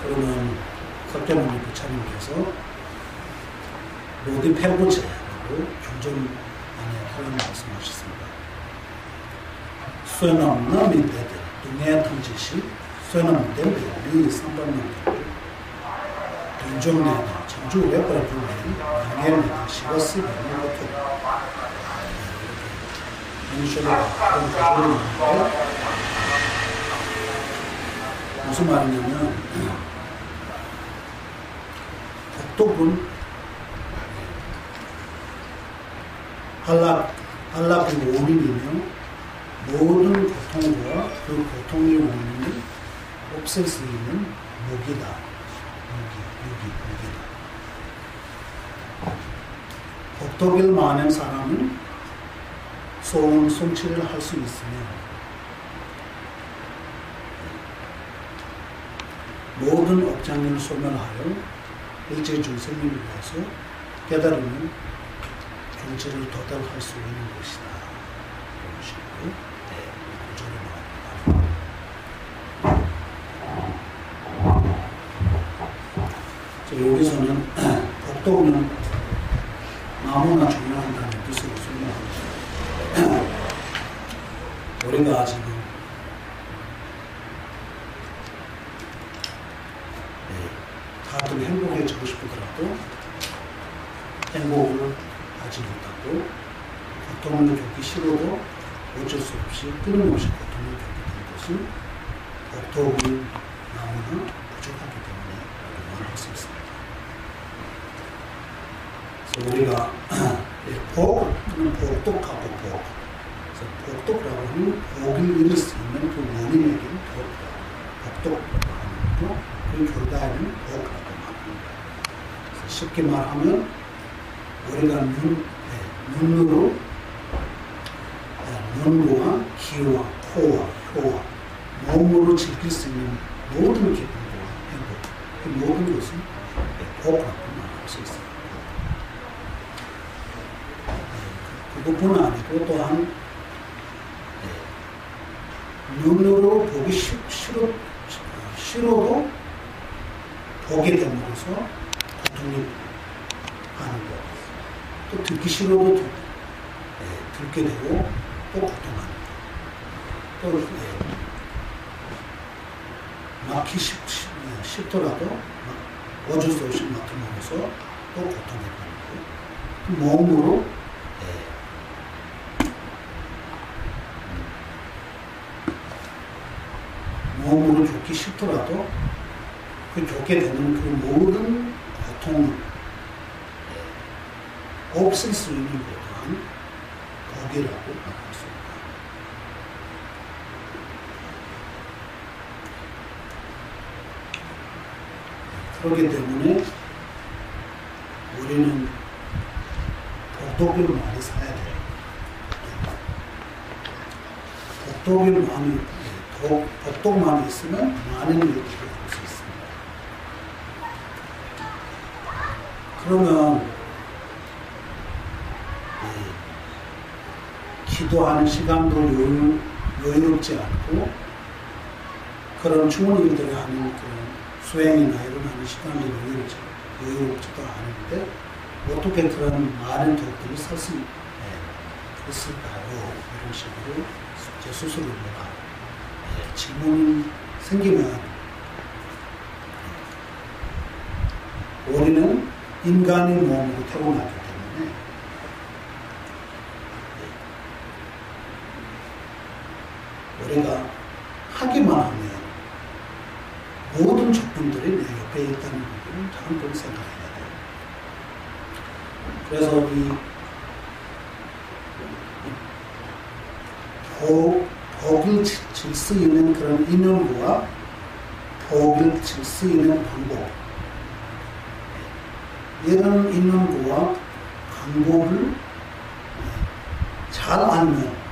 그러면 석견원의 부처님께서 모든 펠고제하고 교전 안에 하는 말씀하셨습니다. 쇠남 남인 대들 동해 탐지시 쇠남 대들 미 상반남 동정내나 전주 외벌 불린 양해내나 시거스 변호토 문쇼가 그런 교전을 하는데 무슨 말이냐면 복독은 한락의 원인이며 모든 고통과 그 고통의 원인을 없앨 수 있는 무기다. 무기다. 복독을 많은 사람은 소원 성취를 할 수 있으며 모든 업장을 소멸하여 일제 중생을 위해서 깨달으면 경지를 도달할 수 있는 것이다. 이런 식으로 구절을 말합니다. 여기서는 복도는 너무나 중요하다는 뜻으로 설명합니다. 우리가 지금 다들 행복해지고 싶더라도 행복을 하지 못하고 고통을 겪기 싫어도 어쩔 수 없이 끊임없이 고통을 겪게 되는 것은 복독이 너무나 부족하기 때문에 말할 수 있습니다. 그래서 우리가 복은 복독하고 복. 그래서 복독이라고 하면 복을 이룰 수 있는 그 원인에게는 복독이라고 하는 거고 그 결과에는 복이라고 말합니다. 그래서 쉽게 말하면 우리가 눈으로 눈과 귀와 코와 혀와 몸으로 즐길 수 있는 모든 기쁨과 행복 그 모든 것은 복이라고 말할 수 있습니다. 그것뿐 아니고 또한 눈으로 보기 싫어도 보게 됨으로써 고통이 하는 것. 또 듣기 싫어도 듣게 되고 또 고통하는 것. 또 맡기 싶더라도 어쩔 수 없이 맡음으로써 또 고통이 하는 것. 몸으로 몸으로 좋기 싫더라도 그 좋게 되는 그 모든 고통을 없을 수 있는 곳은 거기라고 말할 수 있다. 그렇기 때문에 우리는 복도비를 많이 사야 돼요. 복도만 있으면 많은 일들을 할 수 있습니다. 그러면 기도하는 시간도 여유롭지 않고 그런 좋은 일들을 하는 그런 수행이나 이런 하는 시간도 여유롭지도 않은데 어떻게 그런 많은 돈들을 살 수 있을까요? 이런 식으로 제 스스로 질문이 생기면 우리는 인간의 몸으로 태어나기 때문에 우리가 하기만 하면 모든 조건들이 내 옆에 있다는 부분을 잘 한번 생각해야 돼요. 그래서 복을 질 수 있는 그런 인연과 복을 질 수 있는 방법, 이런 인연과 방법을 잘 알면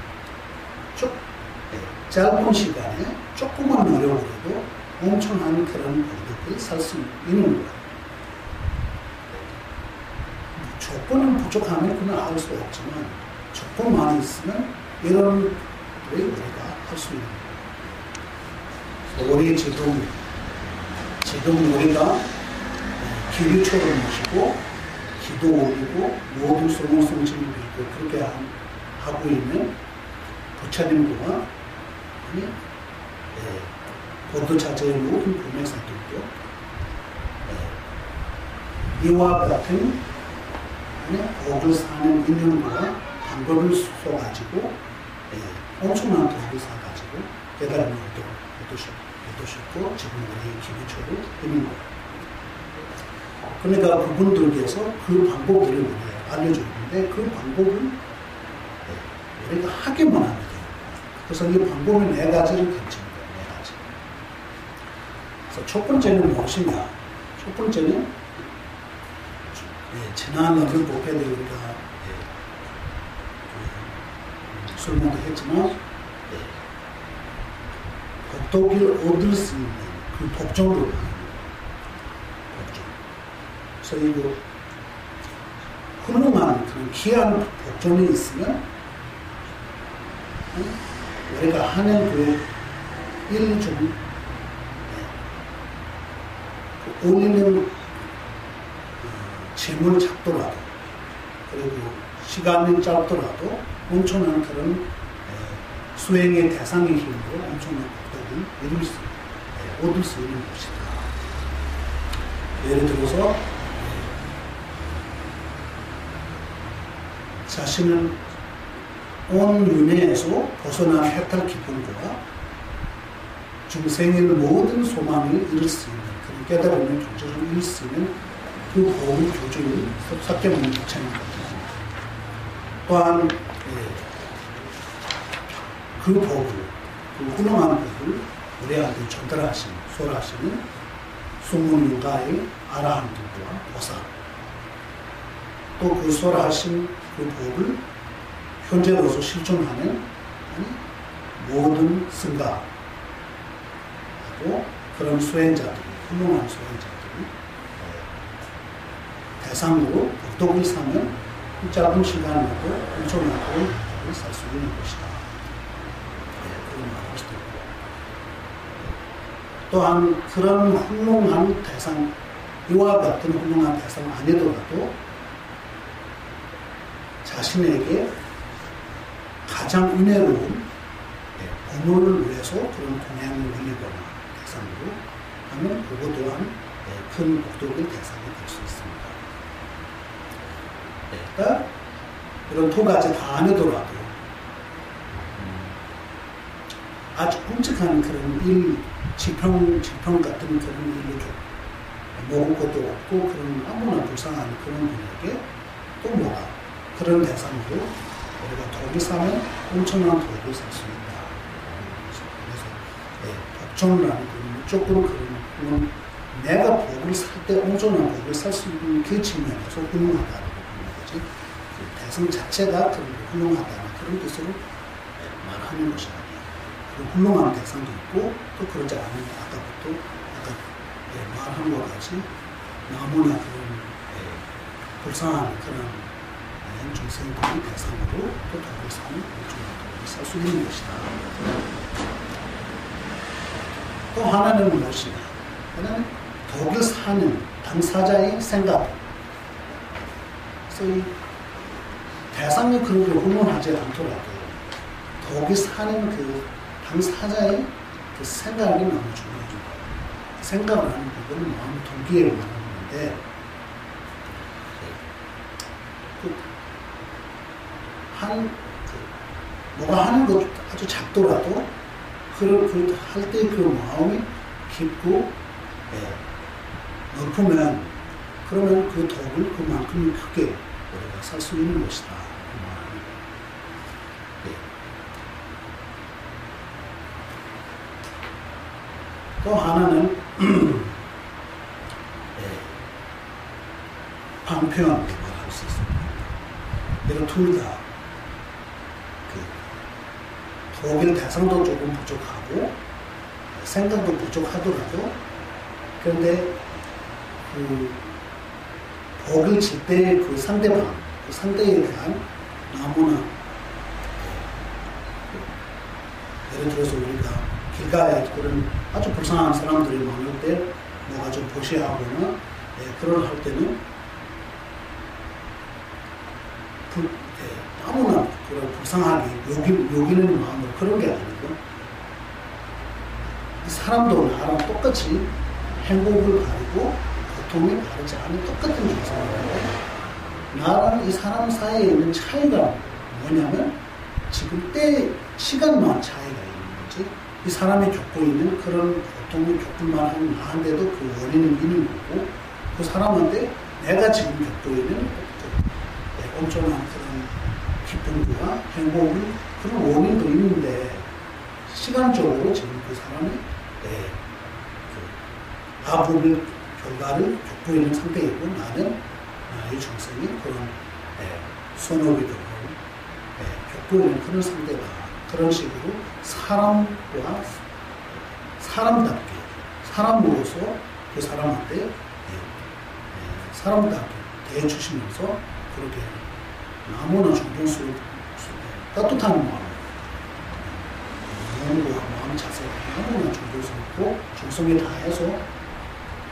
짧은 시간에 조금만 노력을 해도 엄청난 그런 복들을 살 수 있는 거예요. 조건은 부족하면 그건 알 수 없지만 조건만 있으면 이런 것들이 우리가 할 수 있는 거예요. 우리 지금 우리가 기류초를 모시고 기도 올리고 모든 소명성질을 빌고 그렇게 하고 있는 부처님과 보도자제의 모든 불명사들도 이와 같은 복을 사는 인연과 방법을 써가지고 엄청난 돈을 사가지고 깨달음을 얻으셨고 지금 우리 기부초를 있는 거예요. 그러니까 그분들께서 그 방법들을 우리에게 알려줬는데 그 방법을 우리가 하기만 하면 돼요. 그래서 이 방법은 4가지를 괜찮아요. 4가지. 그래서 첫 번째는 무엇이냐? 첫 번째는 지난 어른법에 우리가 설명도 했지만 복덕을 얻을 수 있는 그 복종을 하는 복종. 그래서 이거 훌륭한 그런 귀한 복종이 있으면 우리가 하는 그 일 좀 올리는 재물 작더라도 그리고 시간이 짧더라도 엄청난 그런 수행의 대상의 힘으로 엄청난 복덕을 얻을 수 있는 것이다. 예를 들어서 자신은 온 윤회에서 벗어난 해탈 기쁨과 중생의 모든 소망을 이룰 수 있는 그런 깨달음의 경전을 이룰 수 있는 그 보험의 교주를 삭개문을 부처님 같은 또한 그 법을, 그 훌륭한 법을 우리한테 소라하시는 숙문유가의 아라한들과 보살 또 그 소라하신 그 법을 현재로서 실존하는 모든 승가하고 그런 수행자들이 훌륭한 수행자들이 대상으로 복덕을 사면 짧은 시간에도 엄청난 복을 살 수 있는 것이다. 그런 말을 수도 있고 또한 그런 훌륭한 대상 이와 같은 훌륭한 대상 아니더라도 자신에게 가장 은혜로운 보물을 위해서 그런 동향을 올리거나 대상으로 하면 그것 또한 큰 복덕의 대상이 될 수 있습니다. 그러니까 이런 2가지 다 안 해더라도 아주 끔찍한 그런 일, 지평 같은 그런 일로 먹을 것도 없고 그런 아무나 불쌍한 그런 분에게 또 뭐가 그런 대상으로 우리가 덕을 사면 엄청난 덕을 살 수 있다. 그래서 복종이라는 건 무조건 그런 내가 복을 살 때 엄청난 복을 살 수 있는 그 측면에서 훌륭하다고 보는 거지. 그 대상 자체가 그런 훌륭하다는 그런 뜻으로 말하는 것이 아니에요. 훌륭한 대상도 있고 또 그러지 않은 아까 말한 것 같이 너무나 그런 불쌍한 그런 중생들의 대상으로 또 덕을 사는 엄청난 덕을 살 수 있는 것이다. 또 하나는 무엇이냐? 하나는 덕을 사는 당사자의 생각. 그래서 이 대상이 그렇게 훌륭하지 않더라도 덕을 사는 그 당사자의 그 생각이 너무 중요하죠. 생각을 하는 부분은 마음 동기를 말하는 건데, 뭐가 하는 것 아주 작더라도 할 때 그 마음이 깊고 높으면 그러면 그 덕을 그만큼 크게 우리가 살 수 있는 것이다. 또 하나는 방편으로 말할 수 있습니다. 이런 둘 다 덕의 대상도 조금 부족하고 생각도 부족하더라도 그런데 그 덕을 칠 때 그 상대방, 그 상대에 대한 너무나 예를 들어서 우리가 길가에 그런 아주 불쌍한 사람들이 많을 때 뭐가 좀 보시하거나 그런 할 때는 아무나 그런 불쌍하게 여기는 마음으로 그런 게 아니고 이 사람도 나랑 똑같이 행복을 바라고 고통을 바라지 않은 똑같은 존재인데 나랑 이 사람 사이에 있는 차이가 뭐냐면 지금 시간만 차이가 있는 거지. 이 사람이 겪고 있는 그런 고통을 겪을만 한 나한테도 그 원인은 있는 거고 그 사람한테 내가 지금 겪고 있는 엄청난 그런 기쁨과 행복을 그런 원인도 있는데 시간적으로 지금 그 사람이 그 아픔의 결과를 겪고 있는 상태이고 나는 나의 정성이 그런 선업이 되고 겪고 있는 그런 상태다. 그런 식으로 사람답게 사람으로서 그 사람한테 사람답게 대해주시면서 그렇게 너무나 존경스럽고 따뜻한 마음 자세가 너무나 존경스럽고 정성에 다해서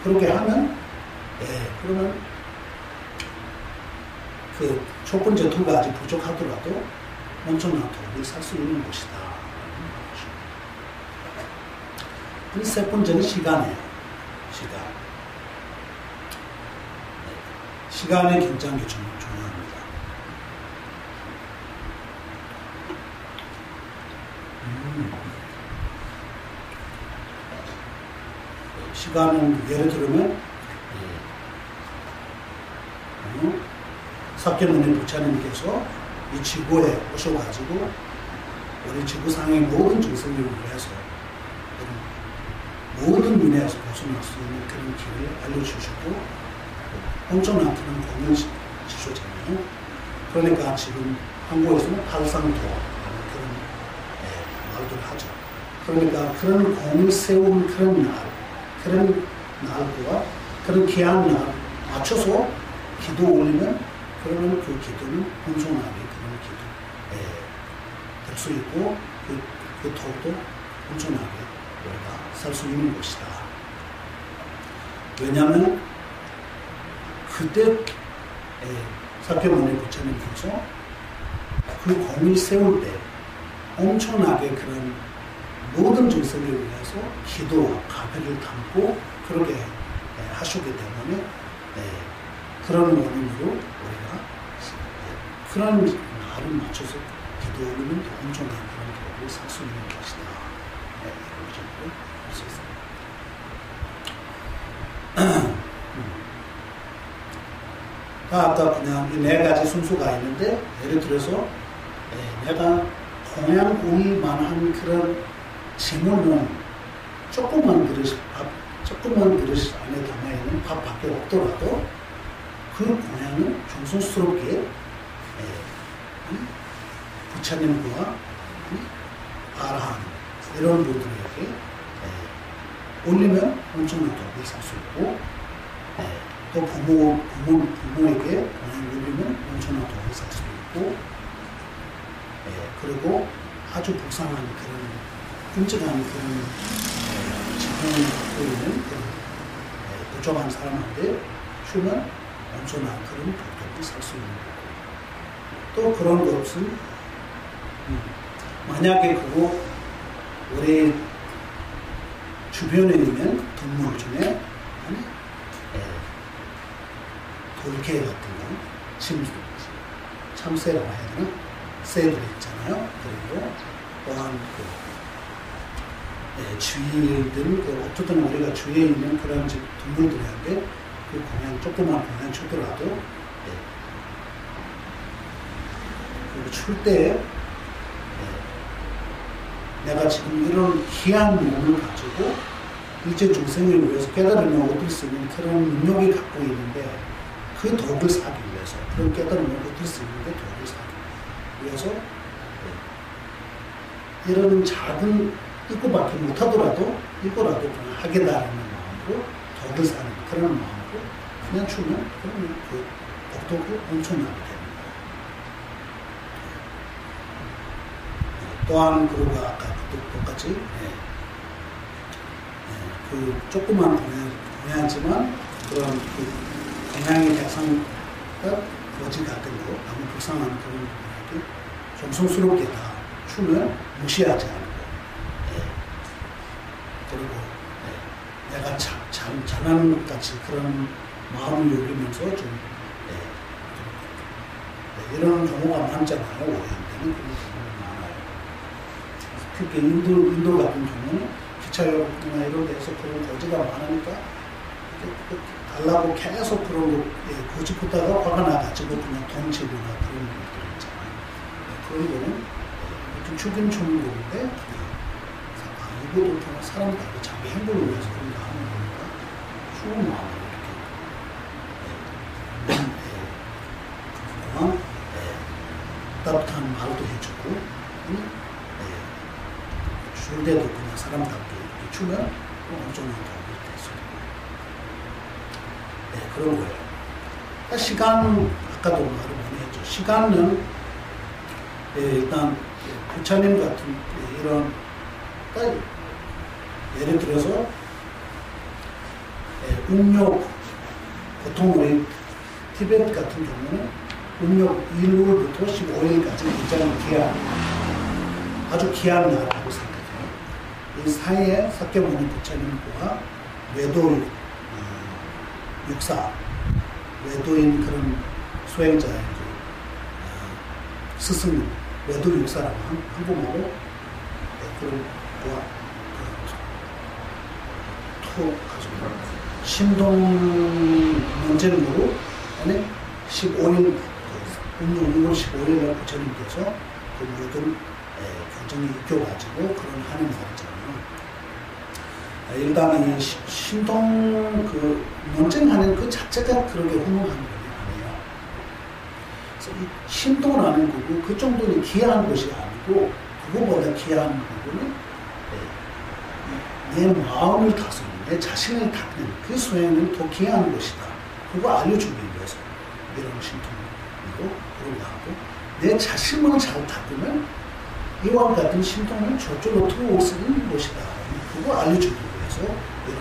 그렇게 하면 그러면 그 첫 번째 두 가지 부족하더라도 엄청난 덕을 살 수 있는 것이다. 세 번째는 시간이에요. 시간이 굉장히 중요합니다. 시간은 예를 들면 석계문의 부처님께서 이 지구에 오셔가지고 우리 지구상의 모든 중생들을 위해서 모든 민에서 벗어날 수 있는 그런 길을 알려주시고 엄청난 그런 공을 지셨잖아요. 그러니까 지금 한국에서는 팔상도라는 그런 말들을 하죠. 그러니까 그런 공을 세운 그런 날과 그런 귀한 날 맞춰서 기도 올리면 그러면 그 기도는 엄청나게 그런 기도 될 수 있고 그 덕도 엄청나게 우리가 살 수 있는 것이다. 왜냐하면 그때 석계문의 부처님께서 그 공을 세울 때 엄청나게 그런 모든 중생을 위해서 기도와 가별을 담고 그렇게 하셨기 때문에 그런 원인으로 우리가 그런 날을 맞춰서 기도 올리면 엄청난 그런 덕을 살 수 있는 것이다. 이런 정도로 할 수 있습니다. 아까 그냥 이 네 가지 순서가 있는데, 예를 들어서 내가 동양 우리만한 그런 재물은 조그만 그릇 안에 담아있는 밥밖에 없더라도 그 공양은 정성스럽게 부처님과 아라한 이런 분들에게 올리면 엄청난 도움을 살 수 있고, 또 부모에게 올리면 엄청난 도움을 살 수 있고, 그리고 아주 불쌍한 그런 끔찍한 그런 지금을 갖고 있는 그런 부족한 사람한테 주면 엄청난 그런 도움을 살 수 있는 거고, 또 그런 것은 만약에 그거 우리 주변에 있는 동물 중에 돌개 같은 거, 참새라고 해야 되나? 새들 있잖아요. 그리고 또한 주위든 어쨌든 우리가 주위에 있는 그런 동물들한테 그 공양 조그만 공양 주더라도 그리고 출 때 내가 지금 이런 희한 몸을 가지고 일체 중생을 위해서 깨달음을 얻을 수 있는 그런 능력이 갖고 있는데, 그 덕을 사기 위해서, 그런 깨달음을 얻을 수 있는데 덕을 사기 위해서 이런 작은 이거밖에 못하더라도 이거라도 그냥 하겠다는 마음으로 덕을 사는 그런 마음으로 그냥 주면 그러면 그 덕도 엄청나게 됩니다. 또한 그리고 아까 똑같이 그 조그만 공양이지만 그런 그 공양의 대상과 거지 같은 거, 너무 불쌍한 그런 분에게 정성스럽게 다 주면 무시하지 않고, 그리고 내가 잘하는 것 같이 그런 마음을 여기면서 좀 이런 경우가 많잖아요. 오해한테는 그런 경우가 많아요. 특히 인도 같은 경우는 기차역이나 이런 데서 그런 거지가 많으니까 달라고 계속 그런 거 거지 붙다가 화가 나가지고 그냥 돈 치거나 그런 것들 있잖아요. 그런 거는 좀 죽인 주는 건데, 이것도 정말 사람들이 자기 행복을 위해서 그런 거 하는 거니까 좋은 마음으로 이렇게 그동안 따뜻한 말도 해주고, 줄 때도 그냥 사람답게 이렇게 주면 엄청난 도움이 될 수 있고, 그런 거예요. 시간, 아까도 말을 많이 했죠. 시간은 일단 부처님 같은 이런, 예를 들어서 음력, 보통 우리 티베트 같은 경우는 음력 1월부터 15일까지 굉장히 귀한, 아주 귀한 날이라고 생각해요. 이 사이에 사케모니 부처님과 외도 육사, 외도인 그런 수행자의 스승님, 외도 육사라고 한국말로 그런 신동 논쟁으로 15일, 음력 6월 15일 날 부처님께서 그 모든 경전이 익혀가지고 그런 하는 날이잖아요. 일단 이 신동 그 논쟁하는 그 자체가 그렇게 훌륭한 것이 아니에요. 그래서 이 신동라는 거고 그 정도는 귀한 것이 아니고, 그거보다 귀한 부분은 내 마음을 다스리는, 내 자신을 닦는 그 수행은 더 귀한 것이다. 그거 알려주기 위해서 이런 신통으로 그러고 하고, 내 자신을 잘 닦으면 이와 같은 신통은 저절로 들어올 수 있는 것이다. 그거 알려주기 위해서 이런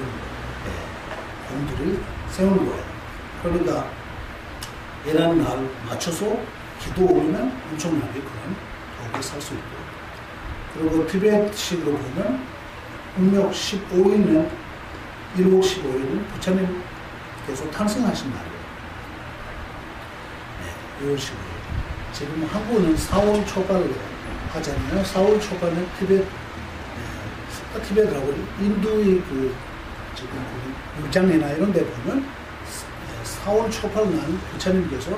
공들을 세우는 거예요. 그러니까 이런 날 맞춰서 기도 올리면 엄청나게 그런 도움을 살 수 있고, 그리고 티베트식으로 보면 음력 15일은 1월 15일은 부처님께서 탄생하신 날이에요. 1월 15일. 지금 한국은 4월 초반을 하잖아요. 4월 초반에 티베트라고 인도의 그 지금 물장례나 이런 데 보면 4월 초팔 날 부처님께서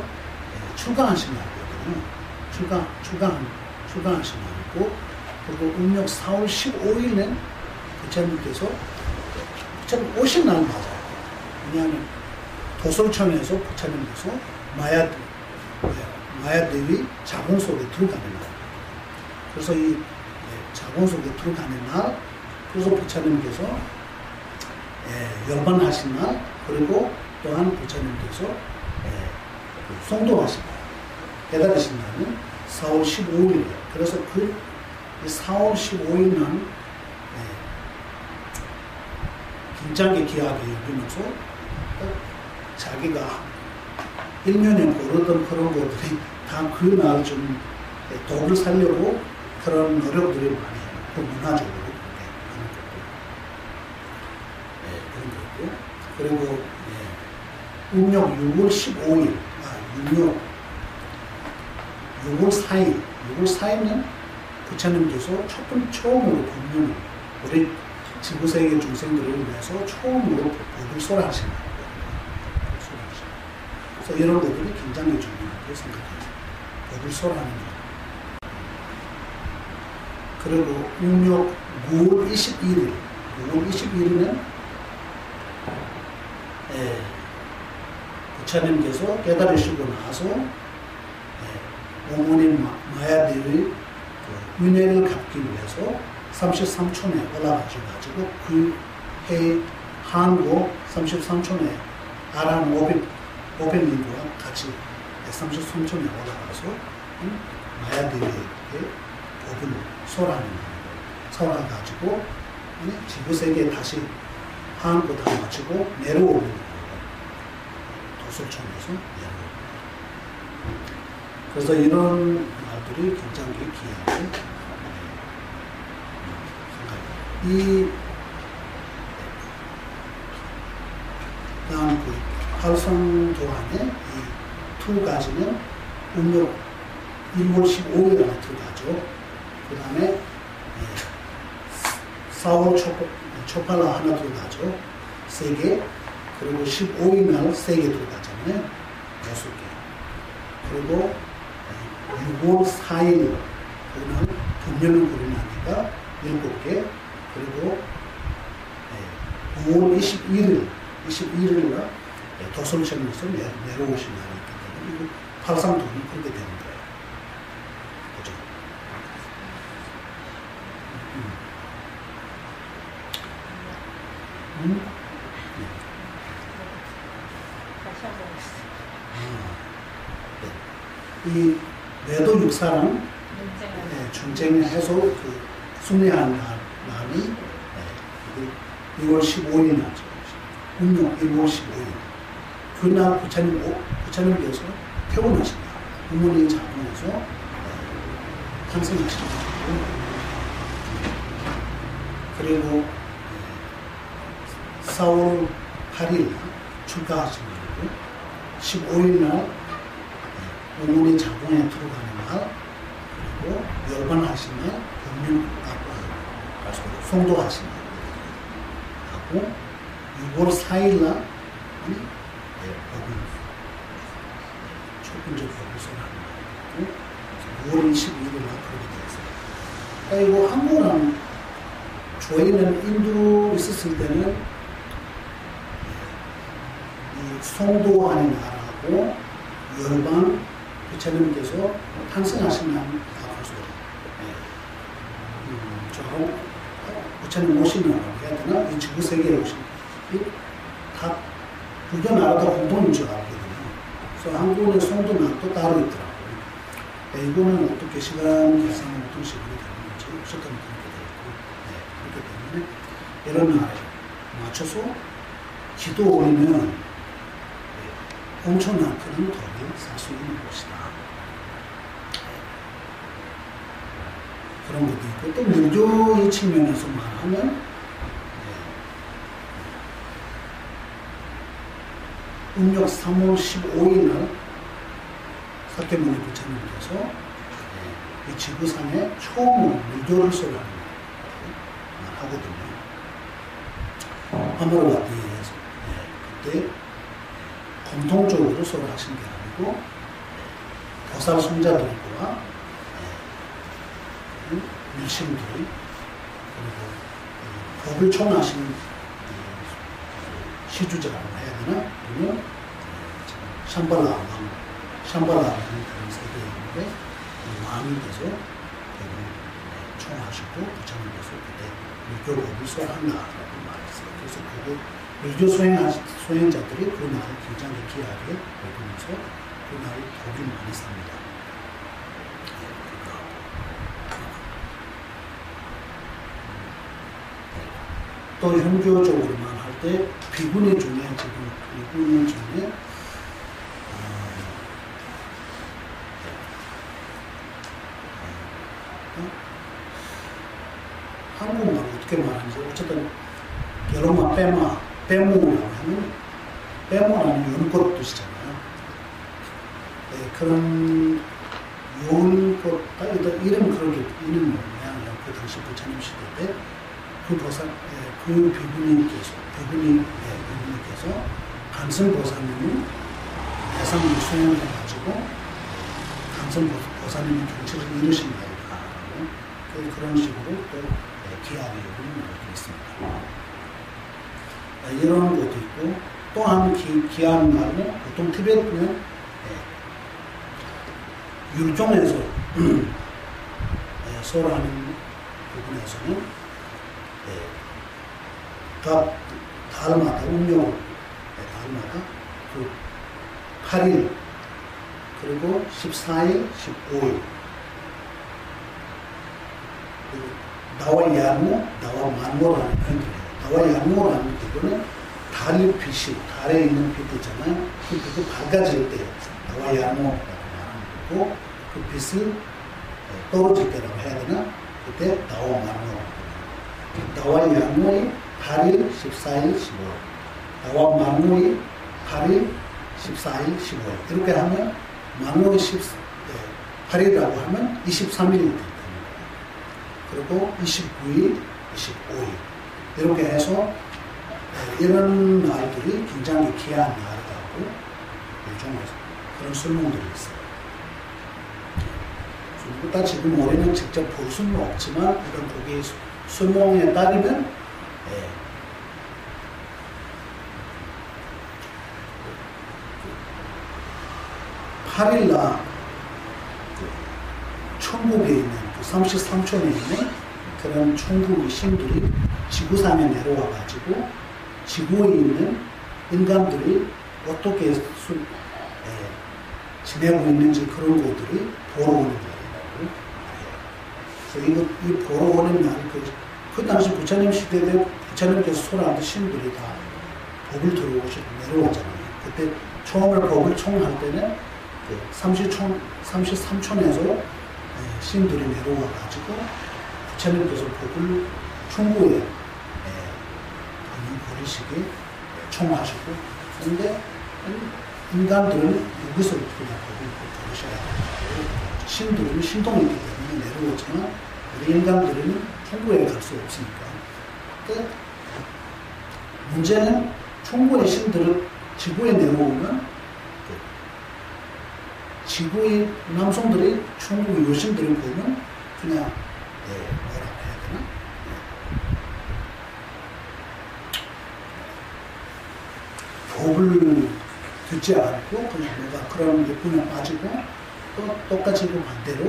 출가하신 날이거든요. 출가하신 날이고, 그리고 음력 4월 15일은 부처님께서 부처님 오신 날 맞아요. 왜냐하면 도솔천에서 부처님께서 마야대위 자궁 속에 들어가는 날. 그래서 이 자궁 속에 들어가는 날, 그래서 부처님께서 열반하신 날, 그리고 또한 부처님께서 성도하신 날, 깨달으신 날은 4월 15일이에요. 그래서 그 4월 15일 날 굉장히 귀하게 여기면서 자기가 1년에 벌었던 그런 것들이 다 그 날 좀 덕을 살려고 그런 노력들이 많이 해요. 그 문화적으로 그런 거 있고. 그리고 음력 6월 15일, 6월 4일은 부처님께서 처음으로 법륜을 우리 지구세계 중생들을 위해서 처음으로 법을 설하신 거예요. 그래서 이런 것들이 굉장히 중요하게 생각해요. 법을 설하는 거. 그리고 음력 9월 21일은 부처님께서 깨달으시고 나서 어머님 마야대의 은혜를 갚기 위해서 33촌에 올라가셔가지고 그 해 한국 33촌에 아란 500명과 같이 33촌에 올라가서 마야대위에게 법을 설해가지고 지구세계에 다시 한국 다 마치고 내려오는 거예요. 도솔천에서 내려오는 거예요. 그래서 이런 말들이 굉장히 귀하게 생각해요. 다음 그 활성도안의 이 두 가지는 음력 1월 15일 안에 들어가죠. 그 다음에 4월 초팔라 하나 들어가죠. 3개. 그리고 15일 날 3개 들어가잖아요. 6개. 그리고 6월 4일 그날 분명히 고린하니까 7개. 그리고 9월 21일 날 도솔천에서 내려오신 날이 있기 때문에 팔상도는 그렇게 되는 거예요. 그죠? 이 매도 육사는 전쟁해서 그 승리한 날이 6월 15일 날이죠. 음력 1월 15일. 그날 부처님께서 태어나신 날. 부모님 자궁에서 탄생하신 날. 그리고 4월 8일 출가하신 날이고 15일 날 부모님 자궁에 들어가는 날. 그리고 열반하신 날, 성도하신 날. 하고 6월 4일 날 첫 번째 법을 선하는 날이고 6월 22일 날 그렇게 되었어요. 그리고 한국은 저희는 인도 있었을 때는 이 성도하는 날하고 열반 부처님께서 탄생하신 날 부처님 오시면 해야 되나? 이 지구세계에 오시면 다 불교 나라도 공통인 줄 알거든요. 그래서 한국의 성도 날도 따로 있더라고요. 이거는 어떻게 시간 계산은 어떤 식으로 되는지 어쨌든 그렇게 되고 그렇기 때문에 이런 날에 맞춰서 기도 올리면 엄청난 큰 덕을 살 수 있는 것이다. 그런 것도 있고, 또 물교의 측면에서 말하면, 음력 3월 15일 날 사케모니 부처님께서 이 지구상에 처음으로 물교를 설하는 하거든요. 아모르바티에서 그때 공통적으로 설하신 게 아니고 보살 성자들과 밀신들이 그리고 법을 총하신 시주자라고 해야 되나? 보면 샴발라 왕이라는 그런 세계인데 왕이 돼서 총하시고 부처님께서 그때 밀교 법을 설한다라고 말했어요. 그래서 그게 밀교 수행자들이 그 날을 굉장히 귀하게 여기면서 그 날을 법을 많이 삽니다. 또 현교적으로만 할 때 비구니 중에 한국말로 어떻게 말하는지 어쨌든 여러마 빼모라고 하면 빼모라는 연꽃 뜻이잖아요. 네, 그런 연꽃 이름 그런 게 있는 모양이에요. 그 당시 부처님 시대 때 그 보살 그 비구니께서 간선 보살님은 대상을 수행해가지고 간선 보살님이 경치를 이루신 날이다라고 그런 식으로 또 귀하게 여기는 것도 있습니다. 이런 것도 있고 또한 귀한 말은 보통 티베트는 율종에서 설하는 부분에서는 각 달마다 운명 달마다 그 8일 그리고 14일, 15일 나와 만모라는 표현이에요. 나와 야모라는 부분은 달의 빛이 달에 있는 빛 있잖아요. 그 빛이 밝아질 때 나와 야모라고 말하는 거고 그 빛을 떨어질 때라고 해야 되나? 그때 나와 만모 나와 야모의 8일, 14일, 15일 나와 만모의 8일, 14일, 15일 이렇게 하면 만모의 8일이라고 하면 23일이 됩니다. 그리고 29일, 25일 이렇게 해서 이런 날들이 굉장히 귀한 날이라고 일종에서 그런 설명들이 있어요. 일단 지금 우리는 직접 볼 수는 없지만 이런 거기 설명에 따르면 8일날 천국에 있는 33촌에 있는 그런 천국의 신들이 지구상에 내려와가지고 지구에 있는 인간들이 어떻게 지내고 있는지 그런 것들이 보러 오는 날이라고 해요. 그래서 이 보러 오는 날, 그 당시 부처님 시대 때 부처님께서 설하던 신들이 다 법을 들어오시고 내려오잖아요. 그때 처음에 법을 총할 때는 33촌에서 신들이 내려와가지고 부처님께서 법을 충고에 버리시게 총하시고 그런데 인간들은 여기서 그냥 법을 버리셔야 되고 신들은 신동이기 때문에 내려오지만 우리 인간들은 충고에 갈 수 없으니까 근데 문제는 충고의 신들은 지구에 내려오면 지구의 남성들이 충고의 여신들을 보면 그냥 뭐라고 해야 되나? 법을 듣지 않고 그냥 뭔가 그런 예쁨에 빠지고 또 똑같이 그 반대로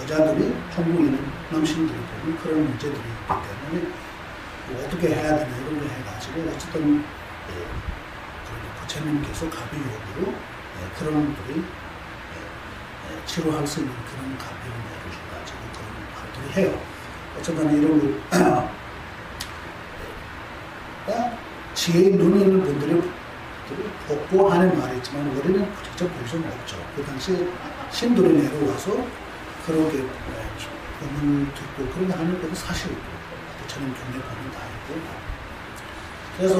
여자들이 충고에 있는 남신들이 보면 그런 문제들이 있기 때문에 뭐 어떻게 해야 되나 이런 거 해가지고 어쨌든 부처님께서 가비용으로 그런 분들이 치료할 수 있는 그런 가비용을 가지고 그런 말들을 해요. 어쨌든 이런 지혜의 눈이 있는 분들이 보고 하는 말이지만 우리는 직접 볼 수는 없죠. 그 당시에 신들이 내려와서 그렇게 법을 듣고 그런 거 하는 것도 사실이고 부처님 경례 보면 다 있고 그래서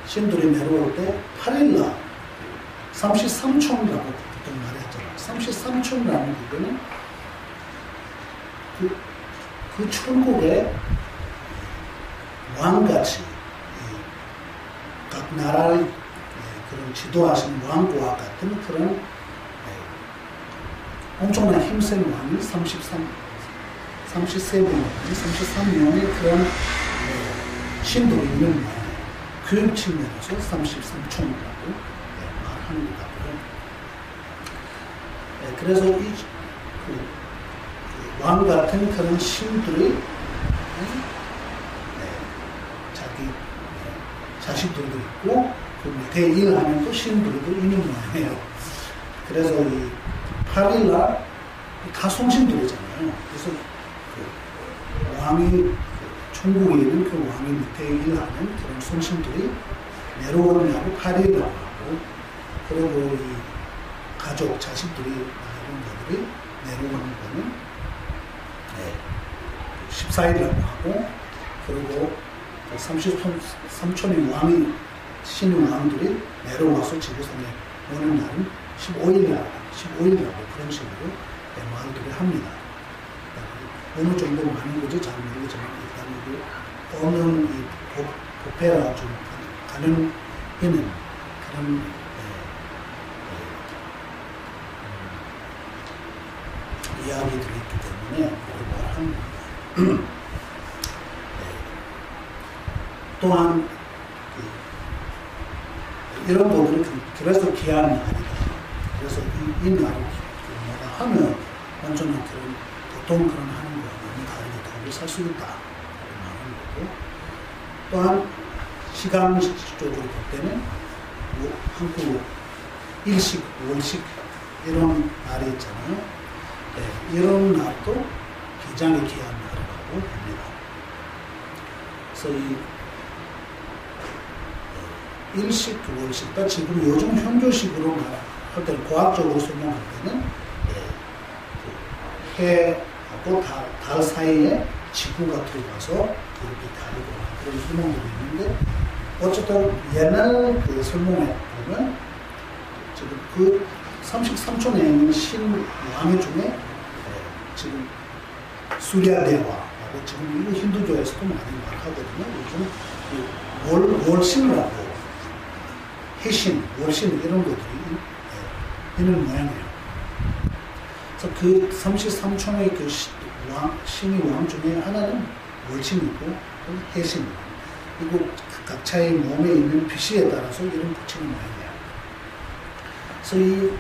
신들이 내려올 때 8일날 33촌이라고 보통 말했잖아요. 33촌이라는 부분은 그 천국에 왕같이 각 나라의 그런 지도하신 왕과 같은 그런 엄청난 힘센 왕이 33명의 그런 신도 있는 교육 측면에서 33총이라고 말합니다. 그래서 이 왕 같은 그런 신들이 자기 자식들도 있고 그 밑에 일하는 또 신들도 있는 모양이에요. 그래서 이 8일날 다 성신들이잖아요. 그래서 그 왕이 천국에 있는 그 왕이 밑에 일하는 그런 성신들이 내려오는 날을 8일이라고 하고, 그리고 이 가족, 자식들이 이런 것들이 내려오는 거는 14일이라고 하고, 그리고 33천의 왕이 신의 왕들이 내려와서 지구상에 오는 날은 15일이라고 그런 식으로 말들을 합니다. 어느 정도 많은 건지 잘 모르겠지만 일단 어느 이 부패라 좀 가는 해는 그런 이야기들이 있기 때문에 그걸 합니다. 또한 이런 부분이 그래서 귀한 날이다. 그래서 이 날을 뭐가 하면 완전한 그런 보통 그런 하는 거와 너무 다르게 도움을 살 수 있다. 말하는 거고, 또한 시간적으로 볼 때는 뭐 한국 일식, 월식 이런 날이 있잖아요. 이런 날도 굉장히 귀한 날이라고 봅니다. 그래서 이 일식, 월식과 지금 요즘 현조식으로 할 때는 과학적으로 설명할 때는 해하고 달 사이에 지구가 들어가서 그렇게 다르고 그런 설명들이 있는데, 어쨌든 옛날 그 설명에 보면 지금 그 33촌에 있는 신왕 중에 지금 수리아대와라고 지금 이거 힌두교에서도 많이 말하거든요. 요즘 월신이라고 해신, 월신 이런 것들이 있는 모양이에요. 그래서 그 33촌의 그 신의 왕 중에 하나는 월신이고 해신, 그리고 각자의 몸에 있는 빛에 따라서 이름 붙이는 모양이에요. 그래서 이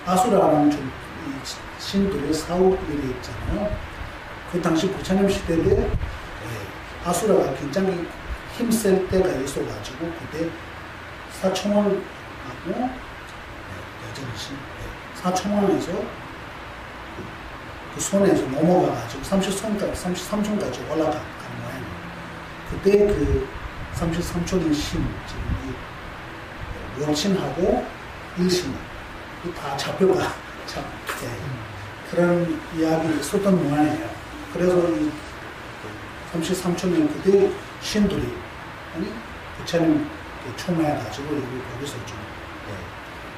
아수라라는 좀 신들의 사후일이 있잖아요. 그 당시 부처님 시대 때 아수라가 굉장히 힘셀 때가 있어가지고 그때 사천왕하고 사천왕에서 그 손에서 넘어가가지고 33촌까지 올라간 모양이에요. 그때 그 33촌의 신, 지금 이 월신하고 일신 다 잡혀가 그런 이야기를 썼던 모양이에요. 그래서 이 33촌의 그때 신들이 부처님 총회해가지고 거기서 좀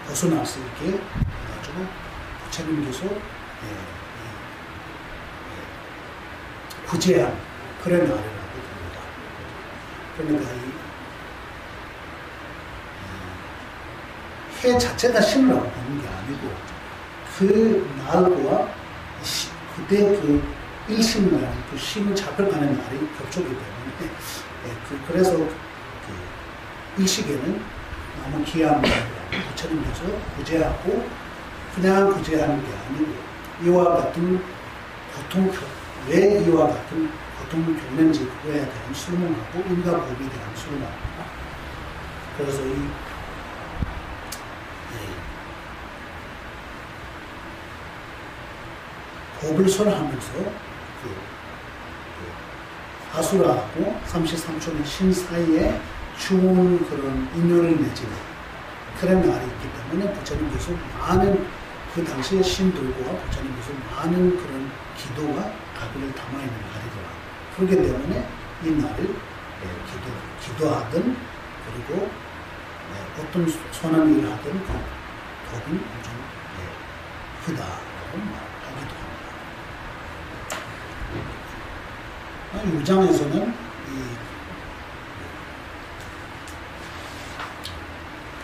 벗어날 수 있게 해가지고 부처님께서 구제한 그런 날이라고 봅니다. 그러니까 이 해 자체가 신이라고 보는 게 아니고 그 날과 그때 그 일신날, 그 신이 잡혀가는 날이 겹쳤기 때문에 그래서 그 일식에는 너무 귀한 날이라고 부처님께서 구제하고, 그냥 구제하는 게 아니고 이와 같은 왜 이와 같은 고통을 겪는지 그거에 대한 설명하고 인과법에 대한 설명합니다. 그래서 이 법을 설하면서 아수라하고 33촌의 신 사이에 좋은 그런 인연을 맺는 그런 날이 있기 때문에 부처님께서 많은 그 당시의 신들과 부처님께서 많은 그런 기도가 가비를 담아있는 날이더라. 그렇기 때문에 이 날을 기도하든 그리고 어떤 선한 일을 하든 그 법이 엄청 크다라고 말하기도 합니다. 6장에서는 이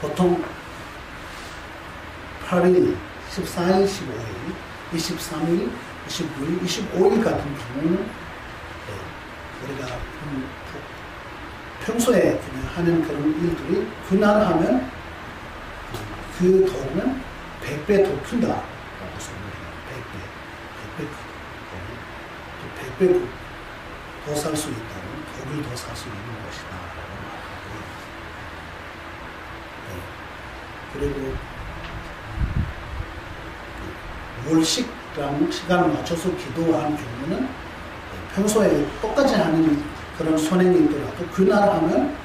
보통 8일, 14일, 15일, 23일, 29일, 25일 같은 경우는 우리가 평소에 그냥 하는 그런 일들이 그날 하면 그 도는 100배 더 큰다라고 설명해요. 100배. 100배 더 살 수 있다는, 덕을 더 살 수 있는 것이다 라고 말하고, 그리고 월식이라는 시간을 맞춰서 기도하는 경우는 평소에 똑같이 하는 그런 선행이더라도 그날 하면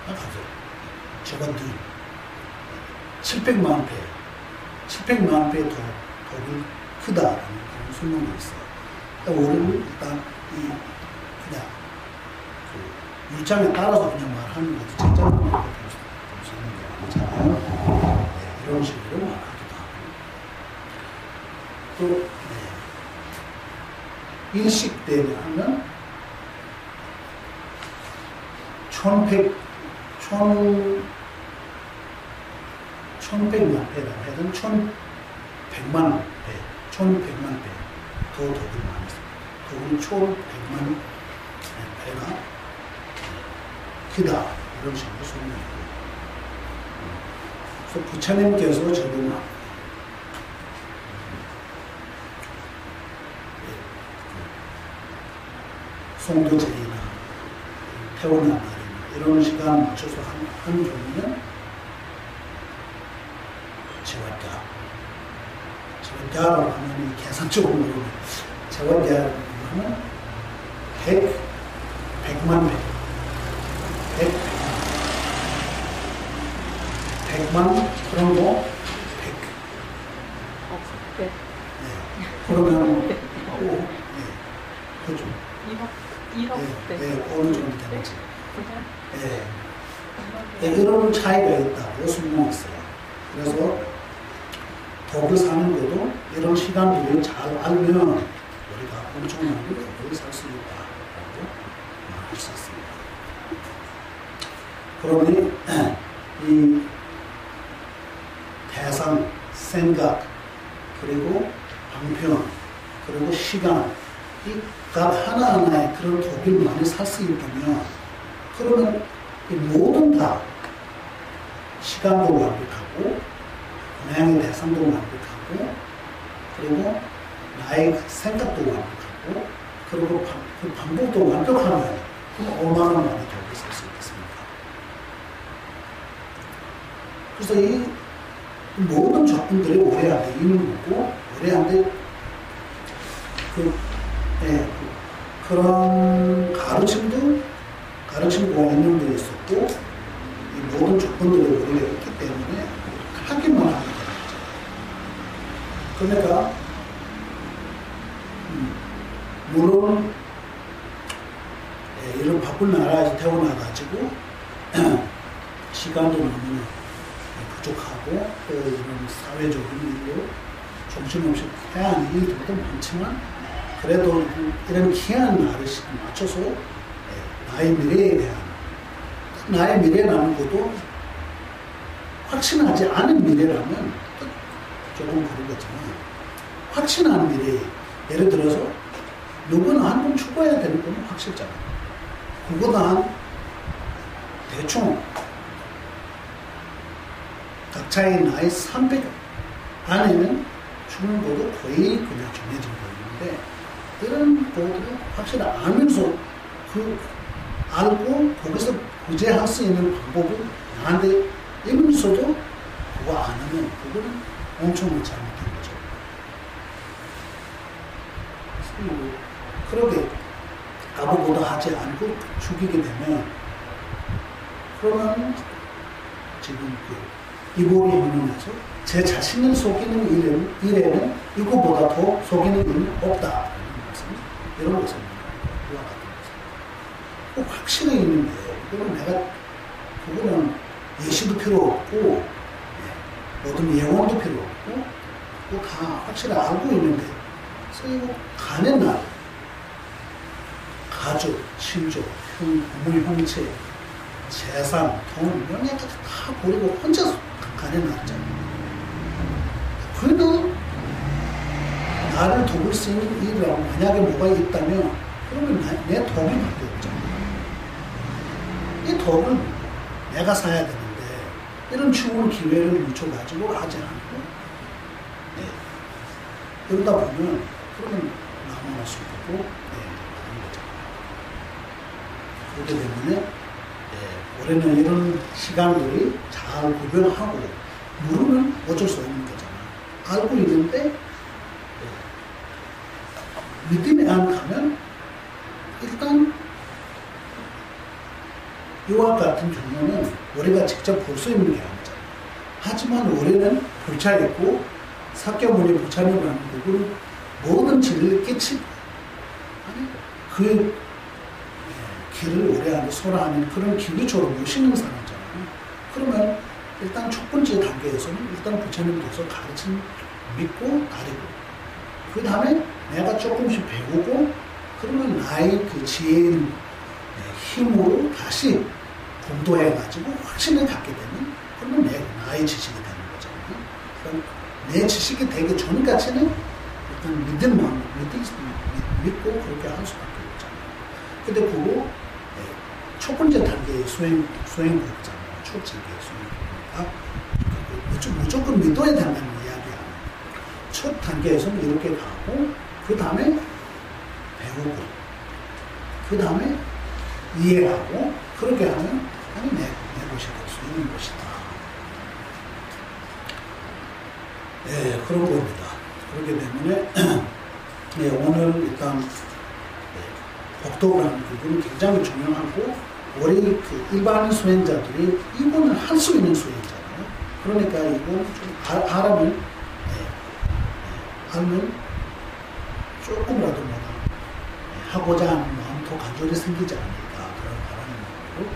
아주 적어도 700만 배 더 덕이 크다라는 그런 설명이 있어요. 그러니까 우리는 일단 그냥 그 일장에 따라서 그냥 말하는 거지 직접적으로 볼 수 있는 게 아니잖아요. 이런 식으로 말하기도 하고 또 일식 때는 1100만 배라고 해야 되나? 1100만 배 더 덕을 많이 씁니다. 덕은 1100만 배나 크다 이런 식으로 설명했고요. 그래서 부처님께서 적은 송도제이나 태어난 날이나 이런 시간 맞춰서 한 경우는 제wad가라고 하면 계산적으로 모르면 제wad가라고 하면 100만 배 100만 그런 거 100 그러면 그죠 1억 배 어느 정도 되는지 이런 차이가 있다고 설명했어요. 그래서 덕을 사는 것도 이런 시간들을 잘 알면 우리가 엄청나게 덕을 살 수 있다라고 말할 수 있습니다. 그러니 이 대상, 생각, 그리고 방편, 그리고 시간 이 각 하나하나의 그런 덕을 많이 살 수 있다면 그러면 이 모든 다 시간도 완벽하고 모양의 대상도 완벽하고 그리고 나의 생각도 완벽하고 그리고 그 방법도 완벽하면 그럼 얼마나 많이 덕을 살 수 있겠습니까? 그래서 이 모든 조건들이 오래한테 있는 거고 오래한테 그런 가르침과 원념도 있었고 이 모든 조건들이 우리가 있기 때문에 하기만 하게 되는 거죠. 그러니까 물론 이런 바쁜 나라에서 태어나가지고 시간도 너무 부족하고 또 이런 사회적인 일로 정신없이 해야 하는 일들도 많지만 그래도 이런 귀한 날을 맞춰서 나의 미래에 대한 나의 미래라는 것도 확신하지 않은 미래라면 조금 그러겠지만 확신한 미래 예를 들어서 누구나 한 번 죽어야 되는 건 확실잖아요. 그거보다 한 대충 각자의 나이 300 안에는 죽는 것도 거의 그냥 정해진 거였는데 이런 것들을 확실히 알면서 알고 거기서 구제할 수 있는 방법을 나한테 이면서도 그거 안 하면 그거는 엄청 잘못된 거죠. 그렇게 아무것도 하지 않고 죽이게 되면 그러면 지금 이보리 행동에서 제 자신을 속이는 일에는 이거보다 더 속이는 일은 없다. 이런 것은 이와 같은 것은 꼭 확신이 있는데 그거는 예시도 필요 없고 모든 예언도 필요 없고 그거 다 확실히 알고 있는데 그래서 이거 가는 날 가족, 친족, 부모, 형제, 재산, 돈, 명예까지 다 버리고 혼자 강간에 나왔잖아요. 그래도 나를 도울 수 있는 일이라고 만약에 뭐가 있다면 그러면 내 덕이 밖에 없잖아요. 이 덕은 내가 사야 되는데 이런 좋은 기회를 놓쳐가지고 하지 않고 그러다 보면 그러면 나무나 숨고 하는 거잖아요. 그렇기 때문에 올해는 이런 시간들이 잘 구별하고 모르면 어쩔 수 없는 거잖아요. 알고 있는데 믿음에 안 가면 일단 이와 같은 경우는 우리가 직접 볼 수 있는 게 아니잖아요. 하지만 우리는 불찰했고 사교문이 불찰이라는 부분은 모든 진리를 끼치고 아니 그 길을 오래 하고 소라하는 그런 기구처럼 모시는 사람이잖아요. 그러면 일단 첫 번째 단계에서는 일단 부처님께서 가르친 믿고 따르고 그 다음에 내가 조금씩 배우고 그러면 나의 그 지혜의 힘으로 다시 공부해가지고 확신을 갖게 되면 그러면 나의 지식이 되는 거잖아요. 그럼 내 지식이 되기 전까지는 일단 믿고 그렇게 할 수밖에 없잖아요. 근데 그거 첫 번째 단계의 수행법이잖아요. 첫 단계의 수행법이니까 무조건 믿어야 된다는 이야기야. 첫 단계에서는 이렇게 가고 그 다음에 배우고 그 다음에 이해하고 그렇게 하면 아니 내 것이 될 수 있는 것이다. 그런 겁니다. 그렇기 때문에 오늘 일단 복도라는 부분이 굉장히 중요하고 우리 그 일반 수행자들이 이거는 할 수 있는 수행자예요. 그러니까 이건 좀 알면 조금이라도 뭐가 하고자 하는 마음도 간절히 생기지 않을까 그런 바라는 마음으로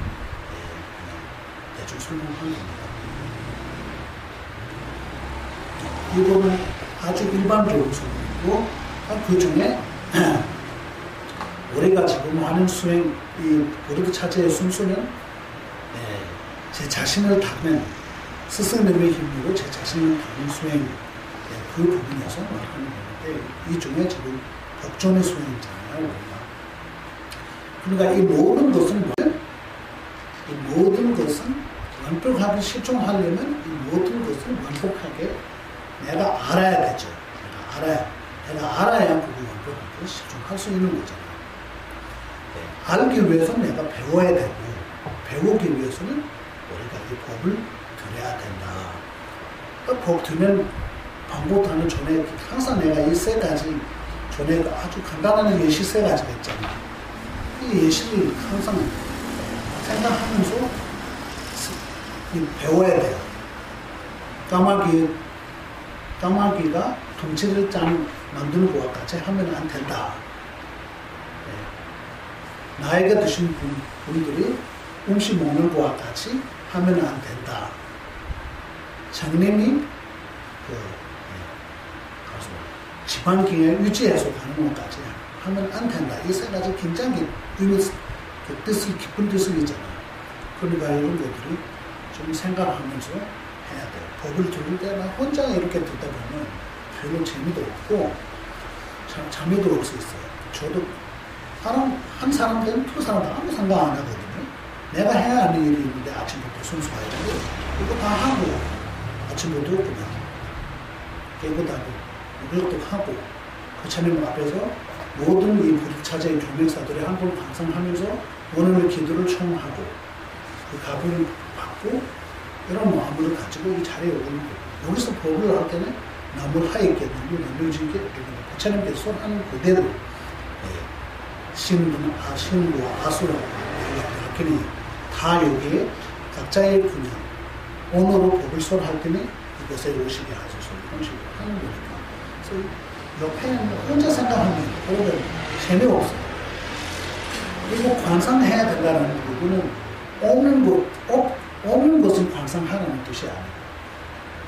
대충 설명한 겁니다. 이거는 아주 일반적인 수행이고 그 중에 우리가 지금 하는 수행, 이 보르드 차제의 순수는 제 자신을 닦는 스승님의 힘으로 제 자신을 닦는 수행 그 부분에서 말하는 건데 이 중에 지금 법존의 수행이잖아요. 그러니까 이 모든 것은 완벽하게 실종하려면 이 모든 것을 완벽하게 내가 알아야 되죠. 내가 알아야 그걸 완벽하게 실종할 수 있는 거잖아요. 알기 위해서는 내가 배워야 되고 배우기 위해서는 우리가 이 법을 들여야 된다. 법 들면 방법하는 전에 항상 내가 이 세 가지 전에 아주 간단한 예시 세 가지가 있잖아요. 이 예시를 항상 생각하면서 배워야 돼요. 까마귀가 덩치를 만드는 것과 같이 하면 안 된다. 나이가 드신 분들이 음식 먹는 것과 같이 하면 안 된다. 장님이 지방기에 유지해서 가는 것까지 하면 안 된다. 이 세 가지 굉장히 깊은 뜻을 있잖아요. 그러니까 이런 것들이 좀 생각하면서 해야 돼요. 법을 들을 때 혼자 이렇게 듣다 보면 별로 재미도 없고 재미도 없을 수 있어요. 저도 한 사람들은 두 사람도 아무 생각 안 하거든요. 내가 해야 하는 일이 있는데 아침부터 순수하게 이거 다 하고 아침부터 그냥 깨고 자고 이것도 하고 부처님 앞에서 모든 이 부득차제의 교명사들의 한번 방송하면서 오늘의 기도를 청하고 그 값을 받고 이런 마음을 가지고 이 자리에 오는 거예요. 여기서 법을 할 때는 나물 하였게 남겨진게 부처님께서 하는 그대로 신부와 아수라고 이렇게 다 여기에 각자의 그냥 오늘로 법을 설할 때는 이것에 오시게 하소서 이런 식으로 하는 거니까. 그래서 옆에는 혼자 생각하면 그러면 재미없어요. 그리고 관상해야 된다는 부분은 없는 것을 관상하라는 뜻이 아니에요.